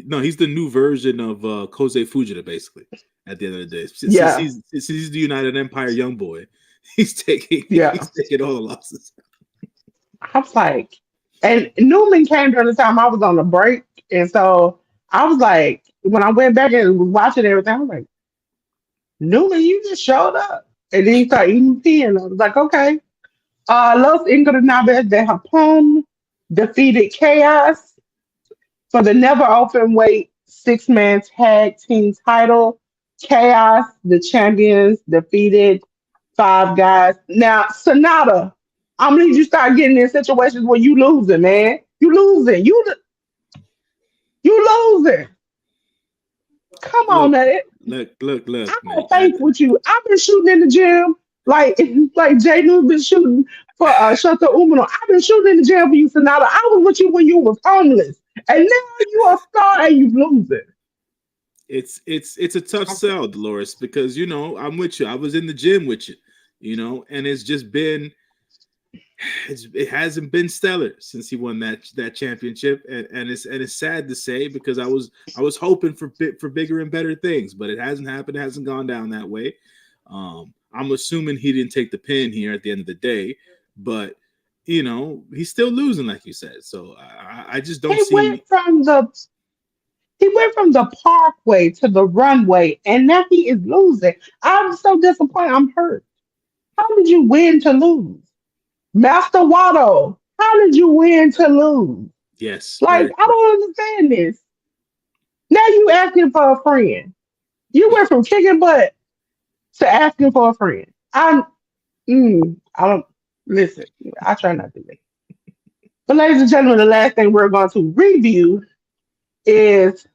Speaker 2: no, he's the new version of Kosei Fujita basically. At the end of the day,
Speaker 1: Yeah,
Speaker 2: since he's the United Empire young boy,
Speaker 1: yeah.
Speaker 2: he's taking all the losses.
Speaker 1: I was like, and Newman came during the time I was on a break, and so I was like, when I went back and was watching everything, I was like, Newman, you just showed up, and then he started eating pee, and I was like, okay. Los Ingobernables de Japón defeated Chaos for the never open weight six-man tag team title. Chaos, the champions, defeated five guys. Now, Sonata, I'm gonna need you to start getting in situations where you losing, man. You losing. You losing. Come on,
Speaker 2: Look,
Speaker 1: man. I
Speaker 2: man.
Speaker 1: got faith with you. I've been shooting in the gym like like Jay News been shooting for Shota Umino. I've been shooting in the gym for you, Sonata. I was with you when you was homeless, and now you are a star and you losing.
Speaker 2: It's a tough sell, Dolores, because I'm with you. I was in the gym with you, and it's just been it hasn't been stellar since he won that championship, and it's sad to say because I was hoping for bigger and better things, but it hasn't happened. It hasn't gone down that way. I'm assuming he didn't take the pin here at the end of the day, but he's still losing, like you said. So I just don't
Speaker 1: He went
Speaker 2: see.
Speaker 1: from the he went from the parkway to the runway, and now he is losing. I'm so disappointed. I'm hurt. How did you win to lose? Master Watto, how did you win to lose?
Speaker 2: Yes,
Speaker 1: Like,
Speaker 2: very
Speaker 1: I
Speaker 2: true.
Speaker 1: don't understand this. Now you asking for a friend. You went from kicking butt to asking for a friend. I don't listen. I try not to be. But ladies and gentlemen, the last thing we're going to review is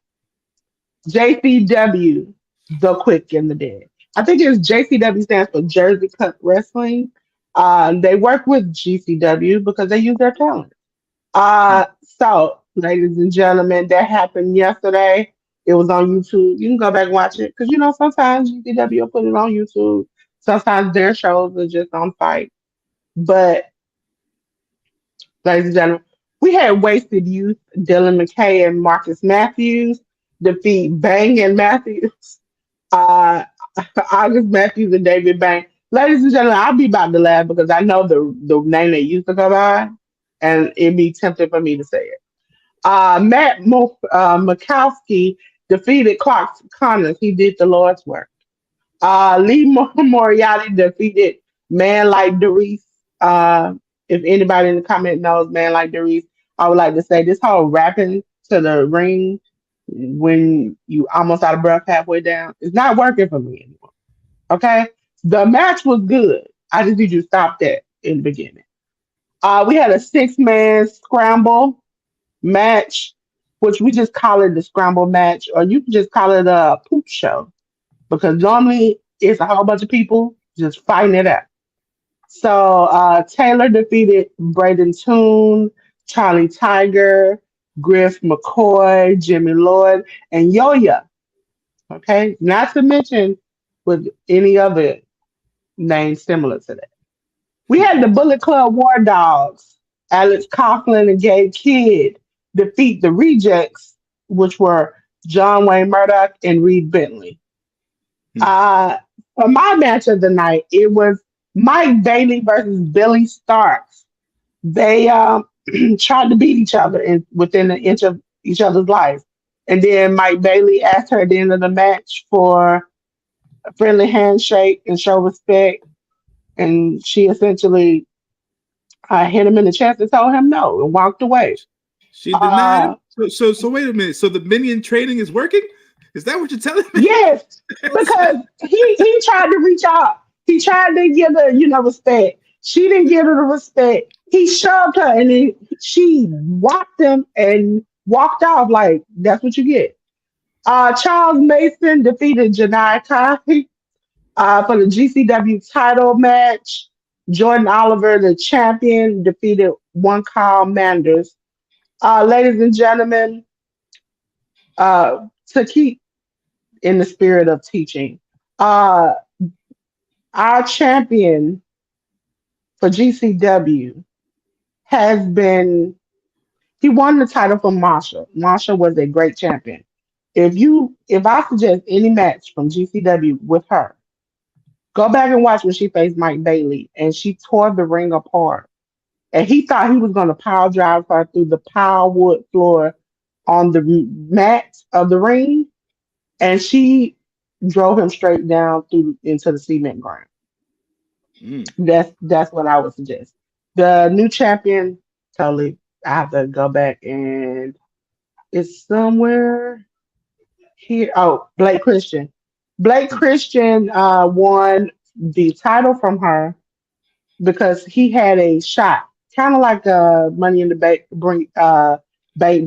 Speaker 1: JCW, the quick and the dead. I think it's JCW stands for Jersey Cut Wrestling. They work with GCW because they use their talent. So, ladies and gentlemen, that happened yesterday. It was on YouTube. You can go back and watch it because sometimes GCW will put it on YouTube. Sometimes their shows are just on site. But, ladies and gentlemen, we had Wasted Youth, Dylan McKay and Marcus Matthews defeat Bang and Matthews. Uh, August Matthews and David Bang. Ladies and gentlemen, I'll be about to laugh because I know the name they used to go by, and it'd be tempting for me to say it. Mikowski defeated Clark Connors. He did the Lord's work. Lee Moriarty defeated Man Like Darius. Uh, if anybody in the comment knows Man Like Darius, I would like to say this whole rapping to the ring when you almost out of breath halfway down is not working for me anymore. Okay, the match was good. I just need you to stop that in the beginning. We had a 6-man scramble match, which we just call it the scramble match, or you can just call it a poop show because normally it's a whole bunch of people just fighting it out. So Taylor defeated Braden Toon, Charlie Tiger, Griff McCoy, Jimmy Lloyd, and Yo-Yo. Okay, not to mention with any other name similar to that. We had the Bullet Club War Dogs, Alex Coughlin and Gabe Kidd defeat the Rejects, which were John Wayne Murdoch and Reed Bentley.
Speaker 2: Hmm.
Speaker 1: Uh, for my match of the night, it was Mike Bailey versus Billy Starks. They tried to beat each other within an inch of each other's lives. And then Mike Bailey asked her at the end of the match for a friendly handshake and show respect. And she essentially hit him in the chest and told him no and walked away.
Speaker 2: She denied
Speaker 1: Uh,
Speaker 2: him. So wait a minute. So the minion training is working? Is that what you're telling me?
Speaker 1: yes, because he tried to reach out. He tried to give her, respect. She didn't give her the respect. He shoved her and then she whopped him and walked off like that's what you get. Charles Mason defeated Janai Kai for the GCW title match. Jordan Oliver, the champion, defeated one Carl Manders. Ladies and gentlemen, to keep in the spirit of teaching, uh, our champion for GCW has been, he won the title from Marsha. Marsha was a great champion. If I suggest any match from GCW with her, go back and watch when she faced Mike Bailey and she tore the ring apart. And he thought he was going to power drive her through the power wood floor on the mat of the ring, and she drove him straight down through into the cement ground.
Speaker 2: Mm.
Speaker 1: That's what I would suggest. The new champion, totally. I have to go back and it's somewhere here. Oh, Blake Christian. Blake Christian won the title from her because he had a shot, kind of like a Money in the Bank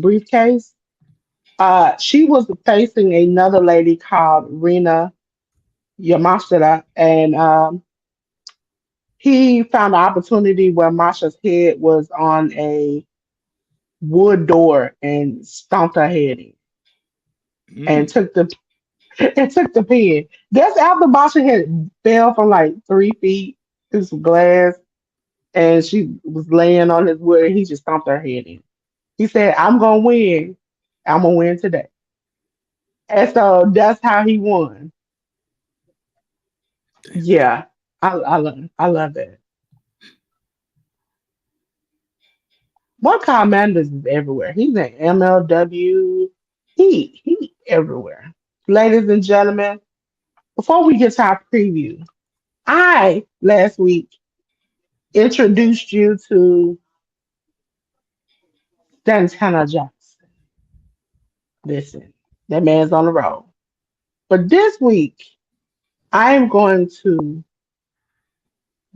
Speaker 1: briefcase. She was facing another lady called Rena Yamashita, and he found an opportunity where Masha's head was on a wood door and stomped her head in and
Speaker 2: Mm.
Speaker 1: took the and took the pin. That's after Masha had fell from like 3 feet through some glass and she was laying on his wood and he just stomped her head in. He said, I'm gonna win. I'm gonna win today. And so that's how he won. Yeah. I love that. One Manders is everywhere. He's in MLW. He everywhere. Ladies and gentlemen, before we get to our preview, I last week introduced you to Santana Jackson. Listen, that man's on the road. But this week, I am going to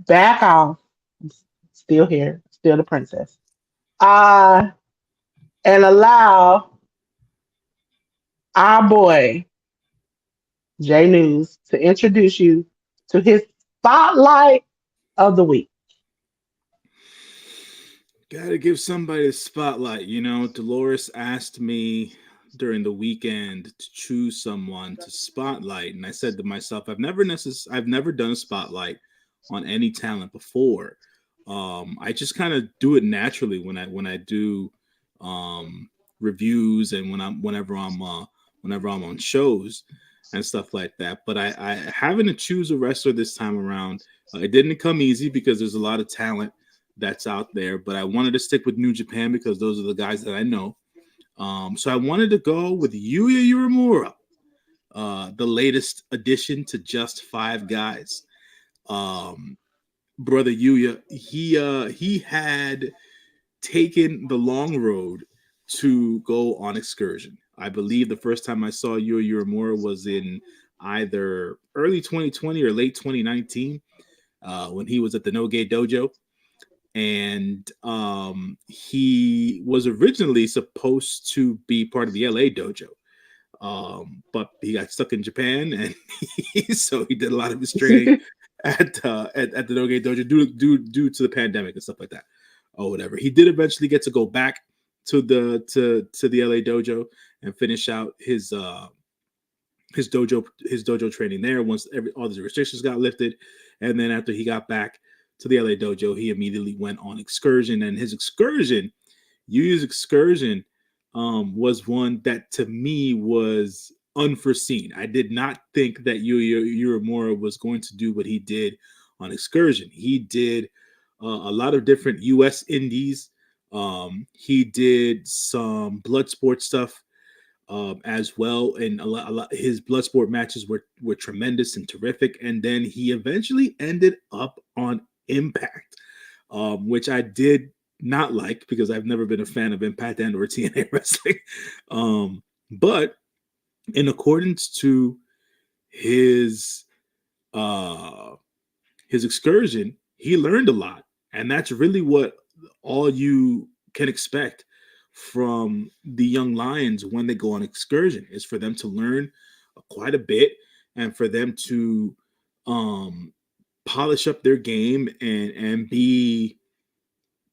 Speaker 1: back off. Still here, still the princess. Uh, and allow our boy Jay News to introduce you to his spotlight of the week.
Speaker 2: Gotta give somebody a spotlight. You know, Dolores asked me during the weekend to choose someone to spotlight, and I said to myself, I've never done a spotlight on any talent before. I just kind of do it naturally when I do um, reviews and whenever I'm on shows and stuff like that. But I having to choose a wrestler this time around, it didn't come easy because there's a lot of talent that's out there. But I wanted to stick with New Japan because those are the guys that I know. So I wanted to go with Yuya Uemura, the latest addition to Just Five Guys. Um, Brother Yuya, he had taken the long road to go on excursion. I believe the first time I saw Yuya Uemura was in either early 2020 or late 2019 when he was at the No Gate Dojo. And he was originally supposed to be part of the LA dojo, but he got stuck in Japan, and so he did a lot of his training at the No Gate dojo due to the pandemic and stuff like that, or whatever. He did eventually get to go back to the LA dojo and finish out his dojo training there once all the restrictions got lifted. And then after he got back to the LA dojo, he immediately went on excursion. And his excursion, Yuya's excursion, was one that to me was unforeseen. I did not think that Yuya Uemura was going to do what he did on excursion. He did a lot of different U.S. indies. He did some blood sport stuff as well, and a lot his Bloodsport matches were tremendous and terrific. And then he eventually ended up on Impact, which I did not like because I've never been a fan of Impact and or TNA wrestling. But in accordance to his uh, his excursion, he learned a lot, and that's really what all you can expect from the young lions when they go on excursion, is for them to learn quite a bit and for them to um polish up their game and be,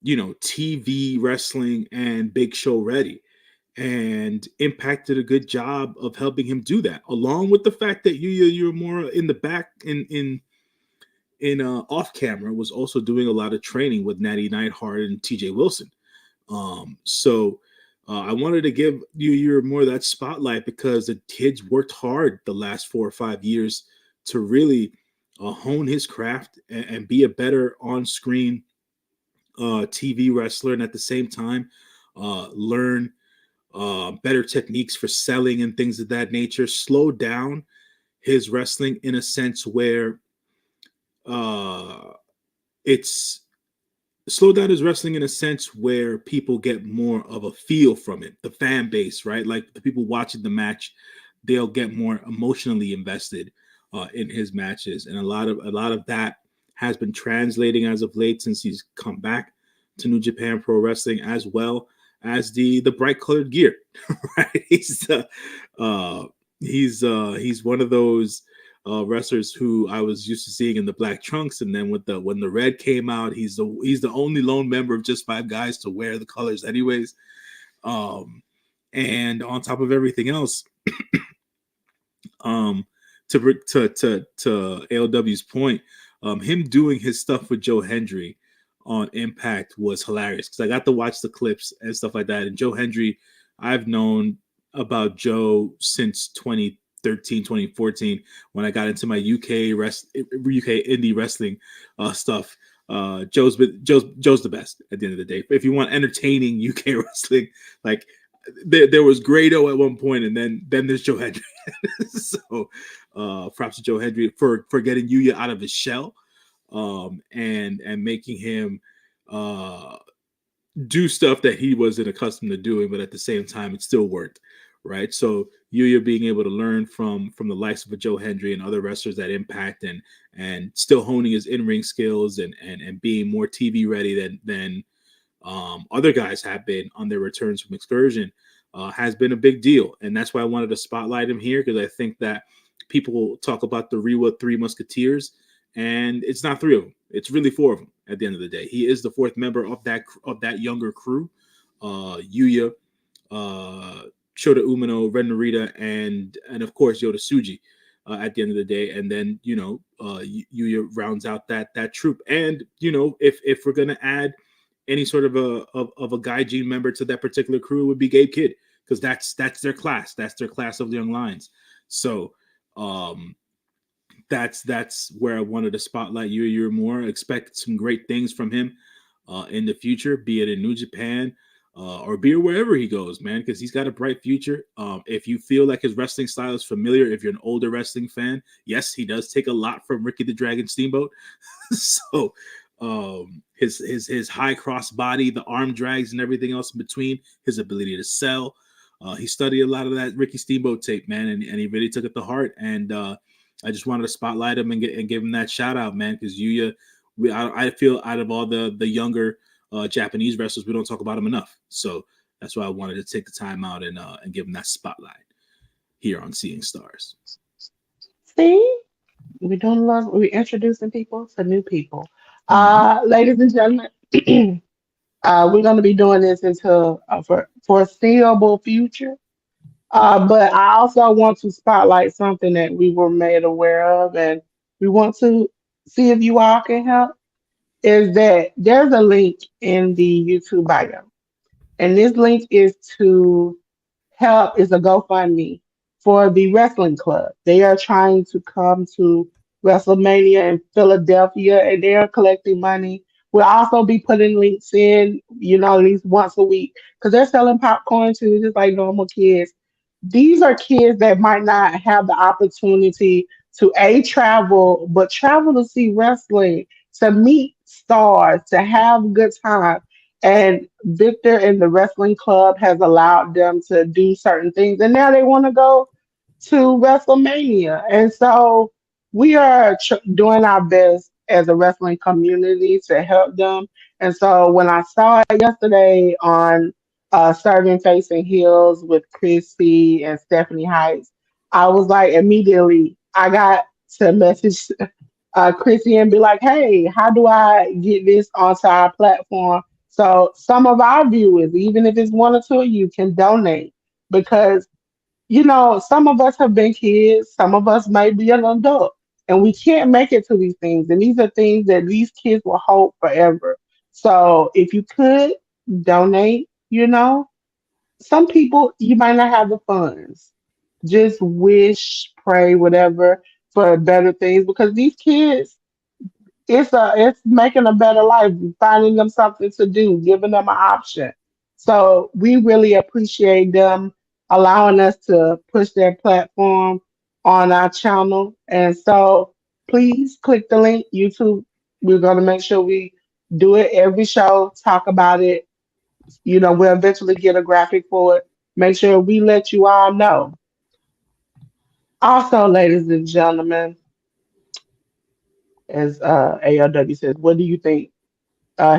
Speaker 2: you know, TV wrestling and big show ready. And Impact did a good job of helping him do that, along with the fact that Yuya Uemura in the back in off camera was also doing a lot of training with Natty Neidhart and TJ Wilson. So I wanted to give you more of that spotlight because the kid's worked hard the last 4 or 5 years to really hone his craft and be a better on-screen TV wrestler, and at the same time learn better techniques for selling and things of that nature. Slow down his wrestling in a sense where it's slow down his wrestling in a sense where people get more of a feel from it. The fan base, right? Like the people watching the match, they'll get more emotionally invested in his matches, and a lot of that has been translating as of late since he's come back to New Japan Pro Wrestling, as well as the bright colored gear. Right? He's one of those wrestlers who I was used to seeing in the black trunks, and then when the red came out, he's the only lone member of Just Five Guys to wear the colors, anyways. And on top of everything else, to ALW's point, him doing his stuff with Joe Hendry on Impact was hilarious because I got to watch the clips and stuff like that. And Joe Hendry, I've known about Joe since 2013, 2014 when I got into my UK indie wrestling stuff. Joe's the best at the end of the day. If you want entertaining UK wrestling, like there was Grado at one point, and then there's Joe Hendry. So props to Joe Hendry for getting Yuya out of his shell, and making him do stuff that he wasn't accustomed to doing, but at the same time it still worked, right? So Yuya being able to learn from the likes of a Joe Hendry and other wrestlers that Impact, and still honing his in-ring skills and being more TV ready than other guys have been on their returns from excursion, has been a big deal. And that's why I wanted to spotlight him here, because I think that people talk about the Rewa Three Musketeers, and it's not three of them. It's really four of them at the end of the day. He is the fourth member of that younger crew. Yuya, Shota Umino, Ren Narita, and of course Yoda Tsuji at the end of the day. And then Yuya rounds out that troop. And if we're gonna add any sort of a Gaijin member to that particular crew, it would be Gabe Kidd, because that's their class. That's their class of young lions. So that's where I wanted to spotlight Yuya Uemura. Expect some great things from him in the future, be it in New Japan or be it wherever he goes, man, because he's got a bright future. If you feel like his wrestling style is familiar, if you're an older wrestling fan, yes, he does take a lot from Ricky the Dragon Steamboat. So his high cross body, the arm drags, and everything else in between, his ability to sell. He studied a lot of that Ricky Steamboat tape, man, and he really took it to heart. And I just wanted to spotlight him and give him that shout out, man, because Yuya, I feel out of all the younger Japanese wrestlers, we don't talk about him enough. So that's why I wanted to take the time out and give him that spotlight here on Seeing Stars.
Speaker 1: See, we're introducing people to new people.
Speaker 2: Mm-hmm.
Speaker 1: Ladies and gentlemen, we're going to be doing this until for foreseeable future. But I also want to spotlight something that we were made aware of, and we want to see if you all can help. Is that there's a link in the YouTube bio, and this link is to help is a GoFundMe for the wrestling club. They are trying to come to WrestleMania in Philadelphia, and they are collecting money. We'll also be putting links in, at least once a week, because they're selling popcorn too, just like normal kids. These are kids that might not have the opportunity to travel, but travel to see wrestling, to meet stars, to have a good time. And Victor and the wrestling club has allowed them to do certain things, and now they want to go to WrestleMania. And so we are doing our best as a wrestling community to help them. And so when I saw it yesterday on Serving Facing Heels with Chrissy and Stephanie Heights, I was like, immediately, I got to message Chrissy and be like, hey, how do I get this onto our platform? So some of our viewers, even if it's one or two of you, can donate, because some of us have been kids, some of us may be an adult, and we can't make it to these things. And these are things that these kids will hold forever. So if you could donate, some people, you might not have the funds. Just wish, pray, whatever, for better things, because these kids, it's making a better life, finding them something to do, giving them an option. So we really appreciate them allowing us to push their platform on our channel. And so please click the link. YouTube, we're gonna make sure we do it every show, talk about it. We'll eventually get a graphic for it. Make sure we let you all know. Also, ladies and gentlemen, as ALW says, what do you think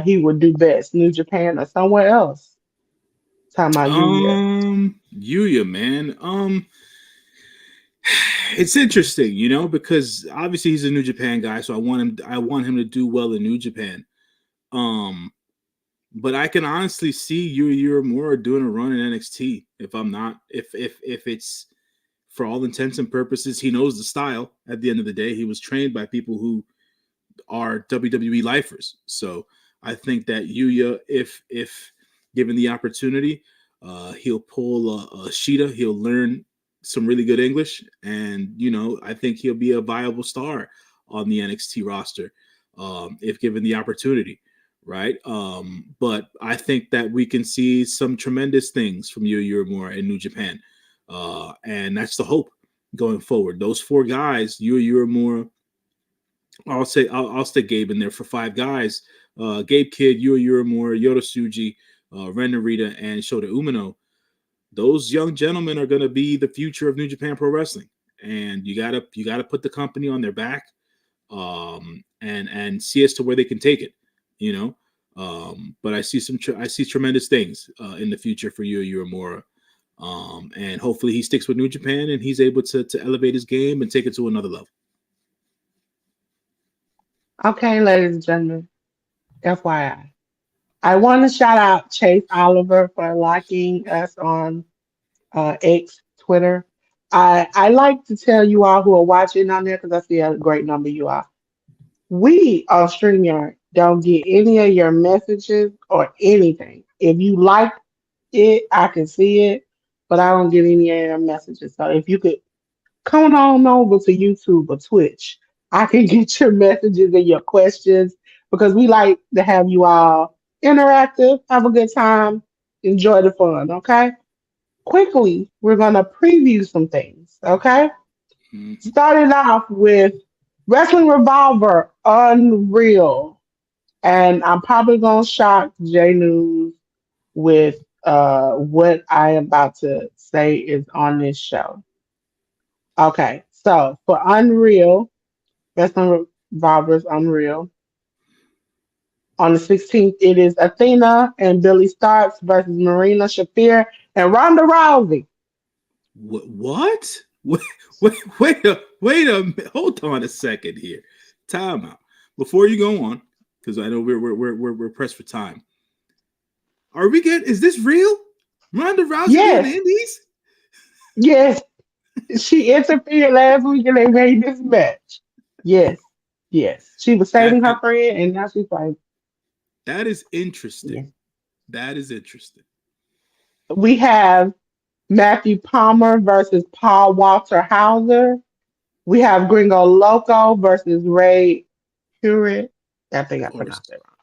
Speaker 1: he would do best, New Japan or somewhere else? Talking about Yuya.
Speaker 2: Yuya, man. It's interesting, because obviously he's a New Japan guy, so I want him to do well in New Japan. But I can honestly see Yuya Uemura doing a run in NXT if it's for all intents and purposes, he knows the style. At the end of the day, he was trained by people who are WWE lifers. So I think that Yuya, if given the opportunity, he'll pull a Sheeta. He'll learn some really good English, and I think he'll be a viable star on the NXT roster if given the opportunity. Right. But I think that we can see some tremendous things from Yuya Uemura in New Japan. And that's the hope going forward. Those four guys, Yuya Uemura, I'll stick Gabe in there for five guys. Gabe Kidd, Yuya Uemura, Yoda Tsuji, Ren Narita, and Shota Umino. Those young gentlemen are going to be the future of New Japan Pro Wrestling, and you gotta put the company on their back, and see as to where they can take it. But I see tremendous things in the future for Yuya Uemura. And hopefully he sticks with New Japan and he's able to elevate his game and take it to another level.
Speaker 1: Okay, ladies and gentlemen, FYI. I want to shout out Chase Oliver for liking us on X, Twitter. I like to tell you all who are watching on there because I see a great number of you all. We on StreamYard don't get any of your messages or anything. If you like it, I can see it, but I don't get any of your messages. So if you could come on over to YouTube or Twitch, I can get your messages and your questions because we like to have you all interactive, have a good time, enjoy the fun, okay? Quickly, we're gonna preview some things, okay?
Speaker 2: Mhm.
Speaker 1: Starting off with Wrestling Revolver Unreal. And I'm probably gonna shock J News with what I am about to say is on this show. Okay, so for Unreal, Wrestling Revolver's Unreal. On the 16th, it is Athena and Billy Starks versus Marina Shafir and Ronda Rousey.
Speaker 2: What? Wait a minute. Hold on a second here. Time out. Before you go on, because I know we're pressed for time. Are we getting? Is this real? Ronda Rousey doing the
Speaker 1: Yes,
Speaker 2: Indies?
Speaker 1: yes, she interfered last week and they made this match. Yes, yes. She was
Speaker 2: That
Speaker 1: saving her friend and now she's like,
Speaker 2: that is interesting.
Speaker 1: yes.
Speaker 2: That is interesting.
Speaker 1: We have Matthew Palmer versus Paul Walter Hauser. We have Gringo Loco versus Ray Hewitt. I think I
Speaker 2: Horace.
Speaker 1: pronounced that wrong.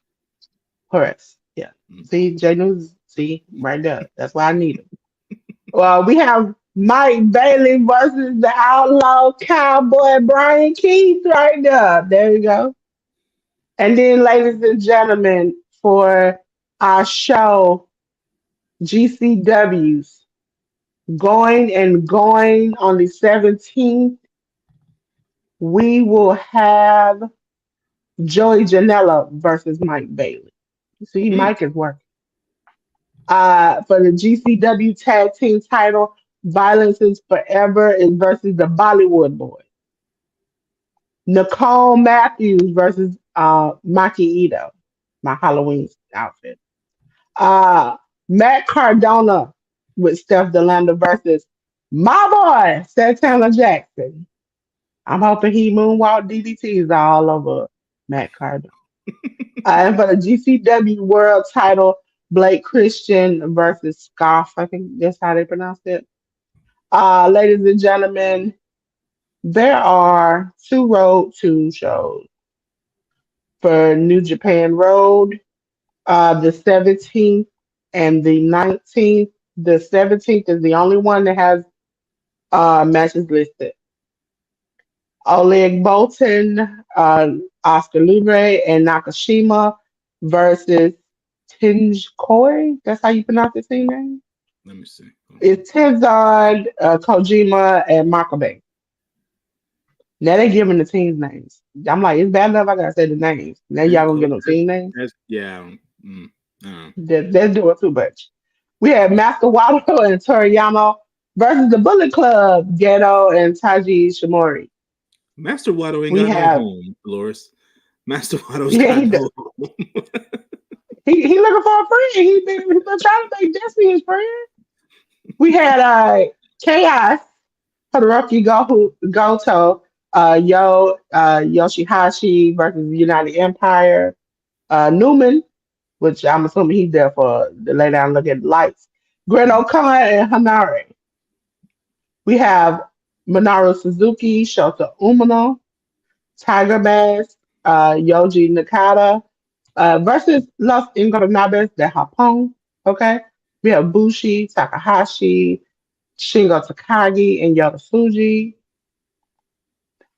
Speaker 1: Horace. Yeah.
Speaker 2: Mm.
Speaker 1: See, J News, see, right there. That's why I need him. Well, we have Mike Bailey versus the outlaw cowboy Brian Keith right there. There you go. And then, ladies and gentlemen, for our show, GCWs, going and going on the 17th, we will have Joey Janela versus Mike Bailey. See,
Speaker 2: Mm.
Speaker 1: Mike is working. For the GCW Tag Team title, Violence is Forever is versus the Bollywood Boy. Nicole Matthews versus Maki Ito, my Halloween outfit. Uh, Matt Cardona with Steph Delanda versus my boy, Santana Jackson. I'm hoping he moonwalk DDTs all over Matt Cardona. And for the GCW World Title, Blake Christian versus Scoff. I think that's how they pronounce it. Ladies and gentlemen, there are two Road to shows for New Japan Road, the 17th and the 19th. The 17th is the only one that has matches listed. Oleg Bolton, Oscar Libre, and Nakashima versus Tinge Koi. That's how you pronounce his team name?
Speaker 2: Let me see.
Speaker 1: It's Tenzon, Kojima, and Makabe. Now they giving the teams names. I'm like, it's bad enough I gotta say the names. Now y'all gonna give them team names?
Speaker 2: Yeah. I
Speaker 1: They're doing too much. We have Master Wato and Toriyama versus the Bullet Club, Ghetto and Taji Shimori.
Speaker 2: Master Wato ain't
Speaker 1: We
Speaker 2: got no
Speaker 1: have
Speaker 2: home, Dolores. Master Wato's
Speaker 1: yeah,
Speaker 2: got no home.
Speaker 1: he looking for a friend. He been trying to make Destiny his friend. We had Chaos, Todoroki Goto, Yoshihashi versus United Empire, Newman, which I'm assuming he's there for the lay down look at the lights. Gren Khan and Hanare. We have Minoru Suzuki, Shota Umino, Tiger Mask, Yoji Nakata versus Los Ingobernables de Japón. Okay. We have Bushi, Takahashi, Shingo Takagi, and Yota Tsuji.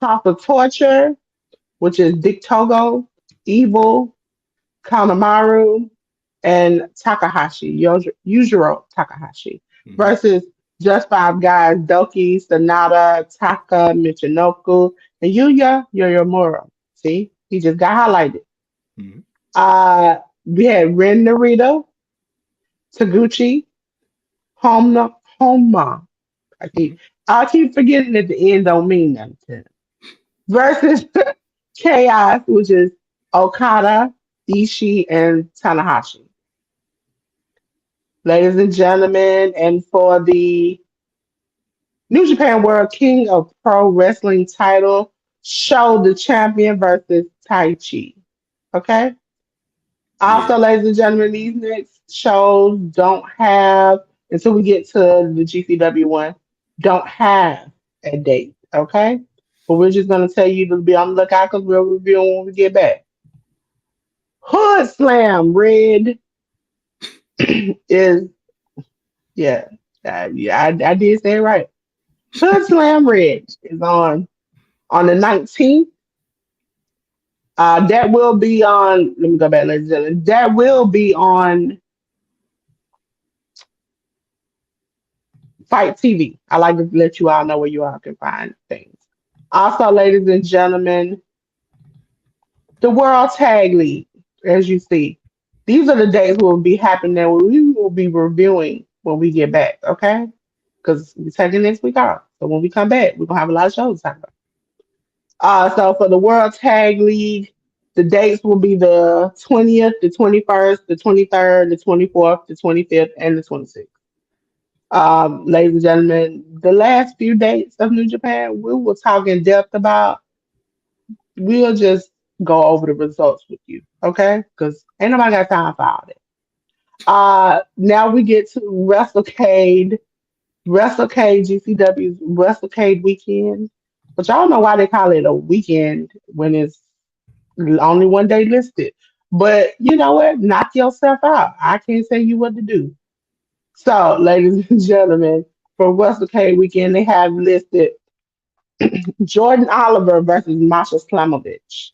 Speaker 1: House of Torture, which is Dick Togo, Evil, Kanemaru, and Takahashi, Yujiro Takahashi,
Speaker 2: Mhm.
Speaker 1: versus Just Five Guys, Doki, Sonata, Taka, Michinoku, and Yuya Yoyomura. See, he just got highlighted.
Speaker 2: Mhm.
Speaker 1: We had Ren Narita, Taguchi, Oklahoma. I
Speaker 2: Mhm.
Speaker 1: keep I keep forgetting that the end don't mean nothing. Versus Chaos, which is Okada, Ishii, and Tanahashi. Ladies and gentlemen, and for the New Japan World King of Pro Wrestling title, Show the champion versus Tai Chi. Okay?
Speaker 2: Yeah,
Speaker 1: Also, ladies and gentlemen, these next shows don't have, until we get to the GCW one, don't have a date. Okay? But we're just going to tell you to be on the lookout because we'll review them when we get back. Hood Slam Red is, yeah, I did say it right. Hood Slam Red is on the 19th. That will be on, let me go back, ladies and gentlemen. That will be on Fight TV. I like to let you all know where you all can find things. Also, ladies and gentlemen, the World Tag League, as you see, these are the dates will be happening and we will be reviewing when we get back, okay? Because we're taking this week off. So when we come back, we're going to have a lot of shows to talk about. So for the World Tag League, the dates will be the 20th, the 21st, the 23rd, the 24th, the 25th, and the 26th. Ladies and gentlemen, the last few dates of New Japan, we will talk in depth about. We'll just go over the results with you, okay? Because ain't nobody got time for all that. Now we get to WrestleCade GCW's WrestleCade weekend. But y'all know why they call it a weekend when it's only one day listed. But you know what? Knock yourself out. I can't tell you what to do. So, ladies and gentlemen, for WrestleCade weekend, they have listed Jordan Oliver versus Masha Slamovich,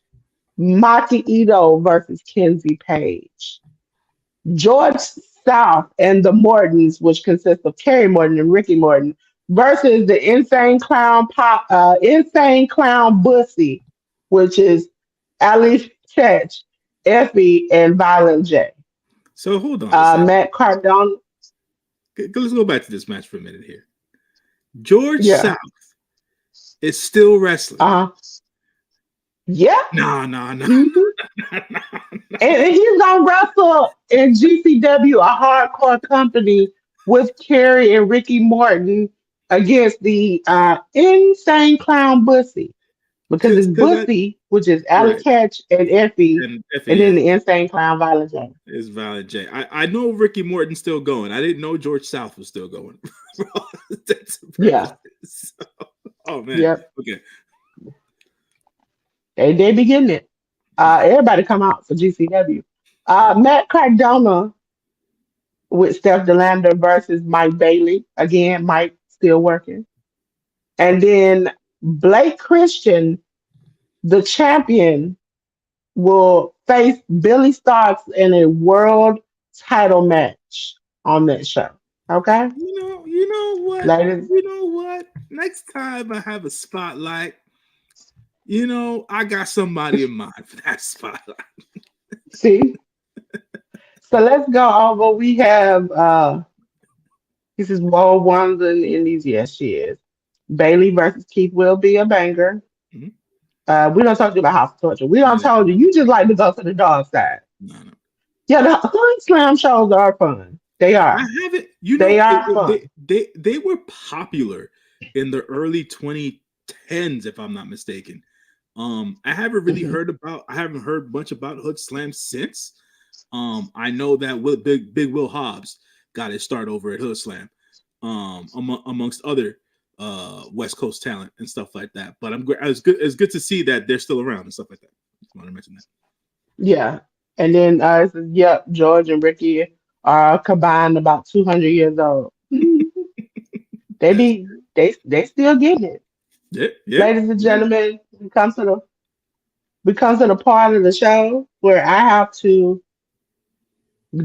Speaker 1: Maki Ito versus Kenzie Page, George South and the Mortons, which consists of Kerry Morton and Ricky Morton, versus the Insane Clown Bussy, which is Ali Church, Effie, and Violent J.
Speaker 2: so hold on a second.
Speaker 1: Matt Cardona,
Speaker 2: Let's go back to this match for a minute here. George
Speaker 1: yeah,
Speaker 2: South is still wrestling.
Speaker 1: uh, yeah.
Speaker 2: No, no, no,
Speaker 1: Mhm.
Speaker 2: no.
Speaker 1: And he's gonna wrestle in GCW, a hardcore company with Kerry and Ricky Morton against the insane clown Bussy. Because it's
Speaker 2: Because I
Speaker 1: Bussy, which is Alley
Speaker 2: right
Speaker 1: Catch and Effie,
Speaker 2: and Effie,
Speaker 1: and then
Speaker 2: yeah,
Speaker 1: the insane clown Violent J.
Speaker 2: is Violent J. I know Ricky Morton's still going. I didn't know George South was still going. For all intents and
Speaker 1: Yeah,
Speaker 2: purposes. Oh man.
Speaker 1: yep.
Speaker 2: Okay.
Speaker 1: They be getting it. Everybody come out for GCW. Matt Cardona with Steph Delander versus Mike Bailey. Again, Mike still working. And then Blake Christian, the champion, will face Billy Starks in a world title match on that show. Okay?
Speaker 2: You know what?
Speaker 1: Ladies,
Speaker 2: You know what? Next time I have a spotlight, I got somebody in mind for that spotlight.
Speaker 1: see? So let's go over. We have this is World Ones and Indies. Yes, she is. Bailey versus Keith will be a banger.
Speaker 2: Mhm.
Speaker 1: We don't talk to you about House of Torture. We don't
Speaker 2: No,
Speaker 1: told you. You just like to go to the dog side.
Speaker 2: no, no.
Speaker 1: Yeah, the Hood Slam shows are fun. They
Speaker 2: I
Speaker 1: are.
Speaker 2: haven't.
Speaker 1: They are fun.
Speaker 2: They were popular in the early 2010s, if I'm not mistaken. I haven't really
Speaker 1: Mhm.
Speaker 2: heard about. I haven't heard much about Hood Slam since. I know that Big Will Hobbs got his start over at Hood Slam, amongst other West Coast talent and stuff like that. But it's good to see that they're still around and stuff like that. Just want to mention that.
Speaker 1: Yeah. And then it says, yep, George and Ricky are combined about 200 years old. Mhm. They
Speaker 2: Yes.
Speaker 1: be they still getting it.
Speaker 2: Yeah. Yeah.
Speaker 1: Ladies and
Speaker 2: Yeah.
Speaker 1: gentlemen, we come to the part of the show where I have to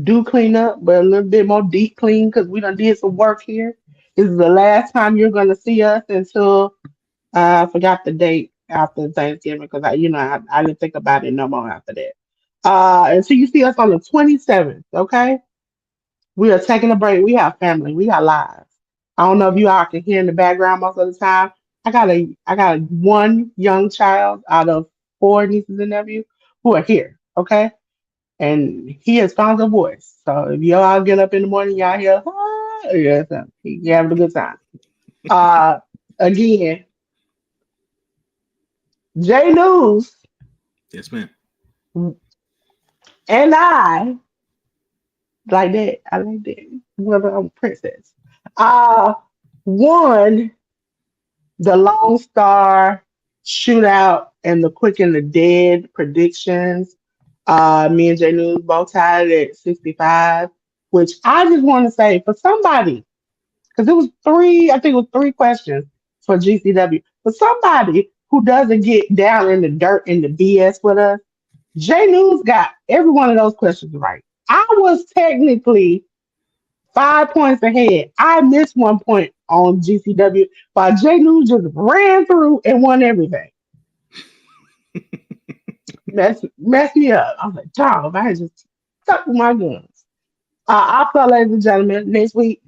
Speaker 1: do clean up, but a little bit more deep clean because we done did some work here. This is the last time you're gonna see us until I forgot the date after Thanksgiving because I didn't think about it no more after that. Until you see us on the 27th, okay? We are taking a break. We have family. We got lives. I don't know if you all can hear in the background most of the time. I got one young child out of four nieces and nephews who are here. Okay, and he has found a voice. So if y'all get up in the morning, y'all hear, ah, yes, he having a good time. Uh, again, J News
Speaker 2: Yes, ma'am.
Speaker 1: and I like that. I like that. Whether I'm a princess. Uh, won the Lone Star Shootout and the Quick and the Dead predictions. Me and J News both tied at 65, which I just want to say for somebody, because it was three, I think it was three questions for GCW. For somebody who doesn't get down in the dirt and the BS with us, J News got every one of those questions right. I was technically 5 points ahead. I missed 1 point on GCW, while J News just ran through and won everything. Messed me up. I was like, dog, I had just stuck with my guns. Also, ladies and gentlemen, next week,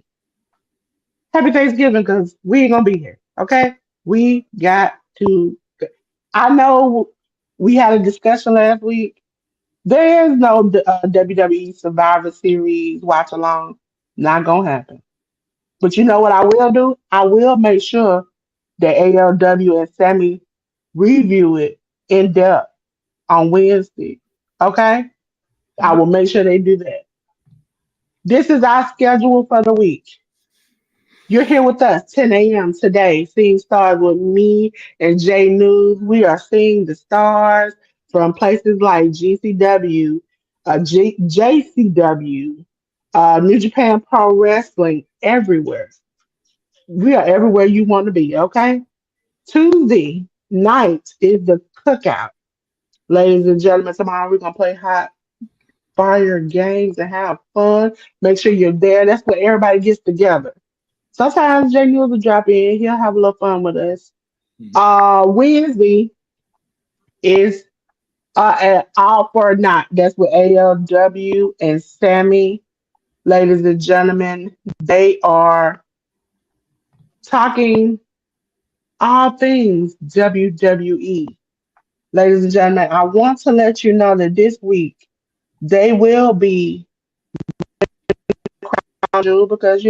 Speaker 1: happy Thanksgiving because we ain't gonna be here. Okay, we got to. I know we had a discussion last week. There is no WWE Survivor Series watch along. Not gonna happen. But you know what I will do? I will make sure that ALW and Sammy review it in depth on Wednesday. Okay, I
Speaker 2: Mhm.
Speaker 1: will make sure they do that. This is our schedule for the week. You're here with us 10 a.m. today, seeing stars with me and Jay News. We are seeing the stars from places like GCW, JCW, New Japan Pro Wrestling, everywhere. We are everywhere you want to be, okay? Tuesday night is the cookout. Ladies and gentlemen, tomorrow we're going to play hot fire games and have fun. Make sure you're there. That's where everybody gets together. Sometimes Jay will drop in. He'll have a little fun with us.
Speaker 2: Mhm.
Speaker 1: Wednesday is at All for a Night. That's with ALW and Sammy. Ladies and gentlemen, they are talking all things WWE. Ladies and gentlemen, I want to let you know that this week they will be on you because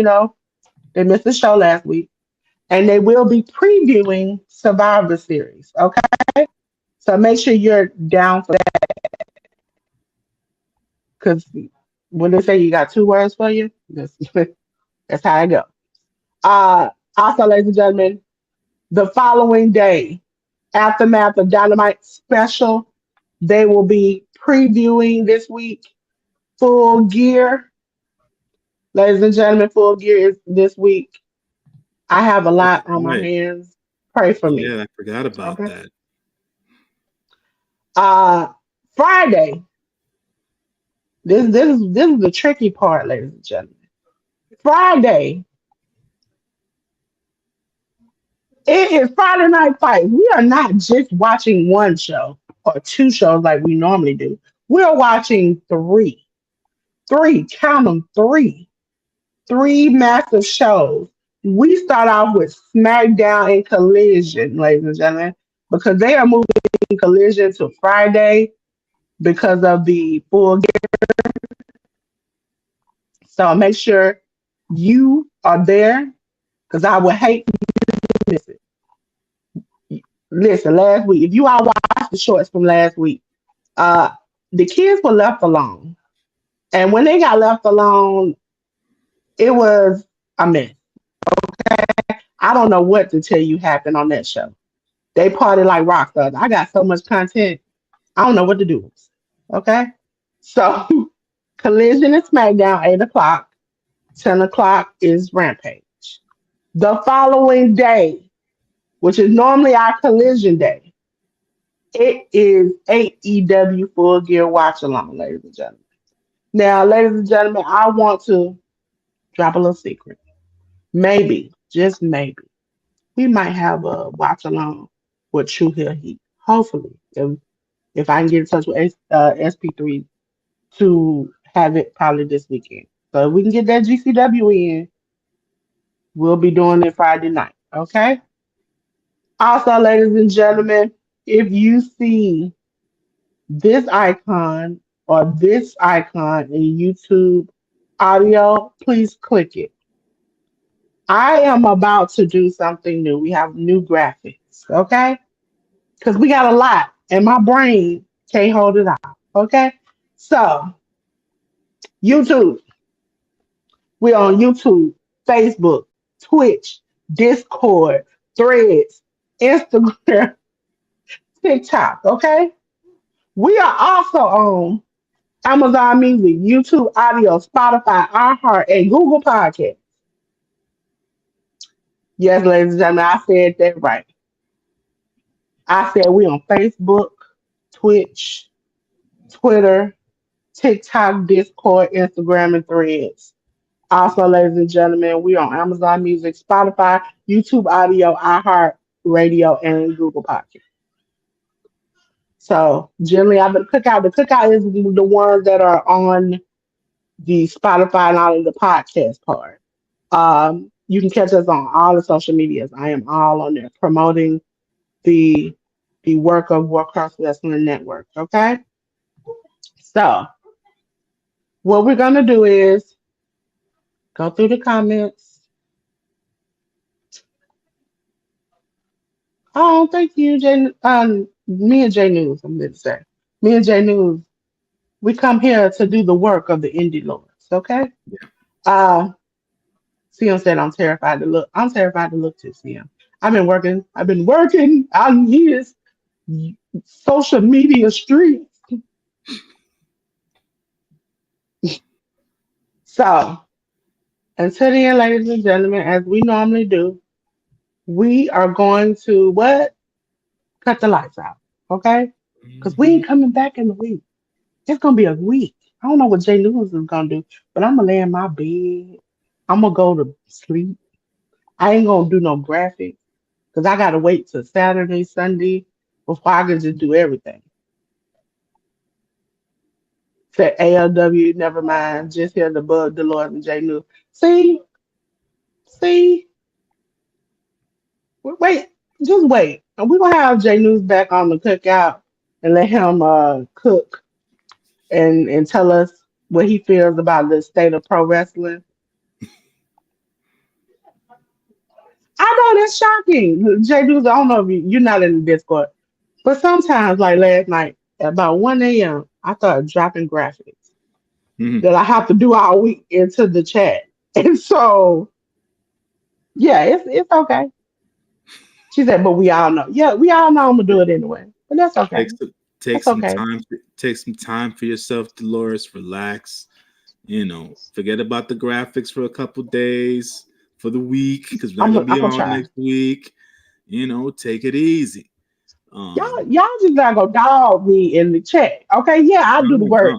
Speaker 1: they missed the show last week, and they will be previewing Survivor Series. Okay, so make sure you're down for that because when they say you got 2 words for you, that's how it goes. Uh, Also, ladies and gentlemen, the following day, Aftermath of Dynamite special, they will be previewing this week. Full Gear, ladies and gentlemen, Full Gear is this week. I have a
Speaker 2: That's
Speaker 1: lot on my
Speaker 2: right.
Speaker 1: hands. Pray for me.
Speaker 2: Yeah, I forgot about
Speaker 1: Okay.
Speaker 2: that.
Speaker 1: Uh Friday. This is the tricky part, ladies and gentlemen. Friday. It is Friday Night Fight. We are not just watching one show or two shows like we normally do. We're watching three. Three, count them, three. Three massive shows. We start off with SmackDown and Collision, ladies and gentlemen, because they are moving Collision to Friday because of the full game. So make sure you are there because I would hate to miss it. Listen, last week, if you all watched the shorts from last week, uh, the kids were left alone. And when they got left alone, it was a mess. I don't know what to tell you happened on that show. They party like rock stars. I got so much content. I don't know what to do. Okay? So Collision is SmackDown 8 o'clock. 10 o'clock is Rampage. The following day, which is normally our collision day, it is AEW Full Gear Watch Along, ladies and gentlemen. Now, ladies and gentlemen, I want to drop a little secret. Maybe, just maybe, we might have a watch along with True Hill Heat. Hopefully, if I can get in touch with SP3 to have it probably this weekend. So if we can get that GCW in, We'll be doing it Friday night. Okay. Also, ladies and gentlemen, if you see this icon or this icon in YouTube audio, please click it. I am about to do something new. We have new graphics, okay? Because we got a lot and my brain can't hold it out, okay? So, YouTube, we're on YouTube, Facebook, Twitch, Discord, Threads, Instagram, TikTok, okay? We are also on Amazon Music, YouTube Audio, Spotify, iHeart, and Google Podcast. Yes, ladies and gentlemen, I said that right. I said we on Facebook, Twitch, Twitter, TikTok, Discord, Instagram, and Threads. Also, ladies and gentlemen, we on Amazon Music, Spotify, YouTube Audio, iHeart Radio, and Google Podcast. So generally, I've been cookout. The cookout is the ones that are on the Spotify and all of the podcast part. You can catch us on all the social medias. I am all on there promoting the the work of Warcraft Wrestling Network. Okay, so what we're gonna do is go through the comments. Oh, thank you, Jay. Me and Jay News. I'm going to say me and Jay News. We come here to do the work of the indie lords. Okay. Uh, CM said I'm terrified to look. I'm terrified to look to CM. I've been working. I've been working on his social media streets. So until then, ladies and gentlemen, as we normally do, we are going to what? Cut the lights out. Okay? Because we
Speaker 2: Mhm.
Speaker 1: ain't coming back in a week. It's gonna be a week. I don't know what Jay Lewis is gonna do, but I'm gonna lay in my bed. I'm gonna go to sleep. I ain't gonna do no graphics because I gotta wait till Saturday, Sunday before I can just do everything. Said ALW, never mind. Just hear the bug, the Lord and Jay Lewis. See, see, wait, just wait. And we're gonna have Jay News back on the cookout and let him cook and tell us what he feels about the state of pro wrestling. I know that's shocking. Jay News, I don't know if you're not in the Discord, but sometimes, like last night, at about 1 a.m., I started dropping graphics
Speaker 2: Mhm.
Speaker 1: that I have to do all week into the chat. And so, yeah, it's okay. She said, but we all know. Yeah, we all know I'm gonna do it anyway. But that's okay.
Speaker 2: Take some take
Speaker 1: That's
Speaker 2: some
Speaker 1: okay.
Speaker 2: time. Take some time for yourself, Dolores. Relax. Forget about the graphics for a couple days, for the week, because we're not gonna
Speaker 1: I'm
Speaker 2: be
Speaker 1: gonna
Speaker 2: on
Speaker 1: try.
Speaker 2: next week. Take it easy.
Speaker 1: Y'all just not gonna dog me in the chat. Okay, yeah, I'll
Speaker 2: No,
Speaker 1: do the work.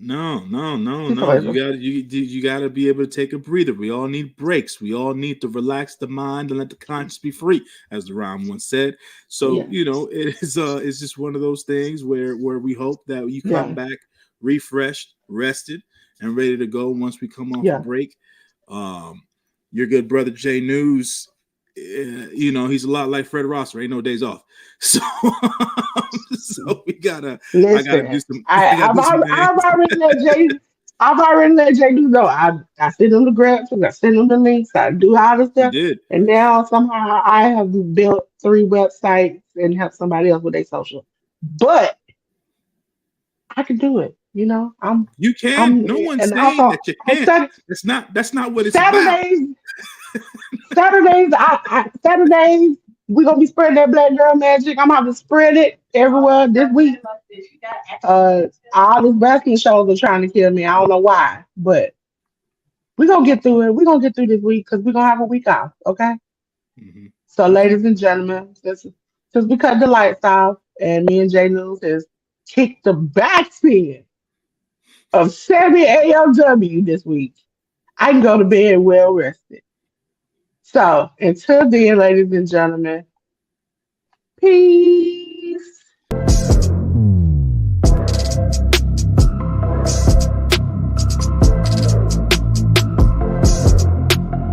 Speaker 2: no, no,
Speaker 1: She's
Speaker 2: no.
Speaker 1: always
Speaker 2: You got you got to be able to take a breather. We all need breaks. We all need to relax the mind and let the conscience be free, as the rhyme once said. So
Speaker 1: yeah,
Speaker 2: it's just one of those things where we hope that you come
Speaker 1: yeah,
Speaker 2: back refreshed, rested, and ready to go once we come off a
Speaker 1: yeah.
Speaker 2: break. Um, your good brother Jay News, he's a lot like Fred Rosser. Ain't no days off. So so I gotta do
Speaker 1: Listen,
Speaker 2: some I gotta do some
Speaker 1: I've
Speaker 2: things.
Speaker 1: already let Jay know. I send them the grants, I send them the links, I do all this
Speaker 2: You
Speaker 1: stuff,
Speaker 2: did.
Speaker 1: and now somehow I have built 3 websites and help somebody else with their social. But I can do it.
Speaker 2: You can.
Speaker 1: I'm
Speaker 2: No one's
Speaker 1: and
Speaker 2: saying
Speaker 1: also
Speaker 2: that you
Speaker 1: on
Speaker 2: can't. That's not what it's about.
Speaker 1: Saturdays. Saturdays, we're gonna be spreading that black girl magic. I'm gonna have to spread it everywhere this week. Uh, all these wrestling shows are trying to kill me. I don't know why, but we're gonna get through it. We're gonna get through this week because we're gonna have a week off. Okay.
Speaker 2: Mhm.
Speaker 1: So, ladies and gentlemen, since we cut the lights off and me and Jay News has kicked the backspin of Sammy ALW this week, I can go to bed well rested. So, until then, ladies and gentlemen, peace.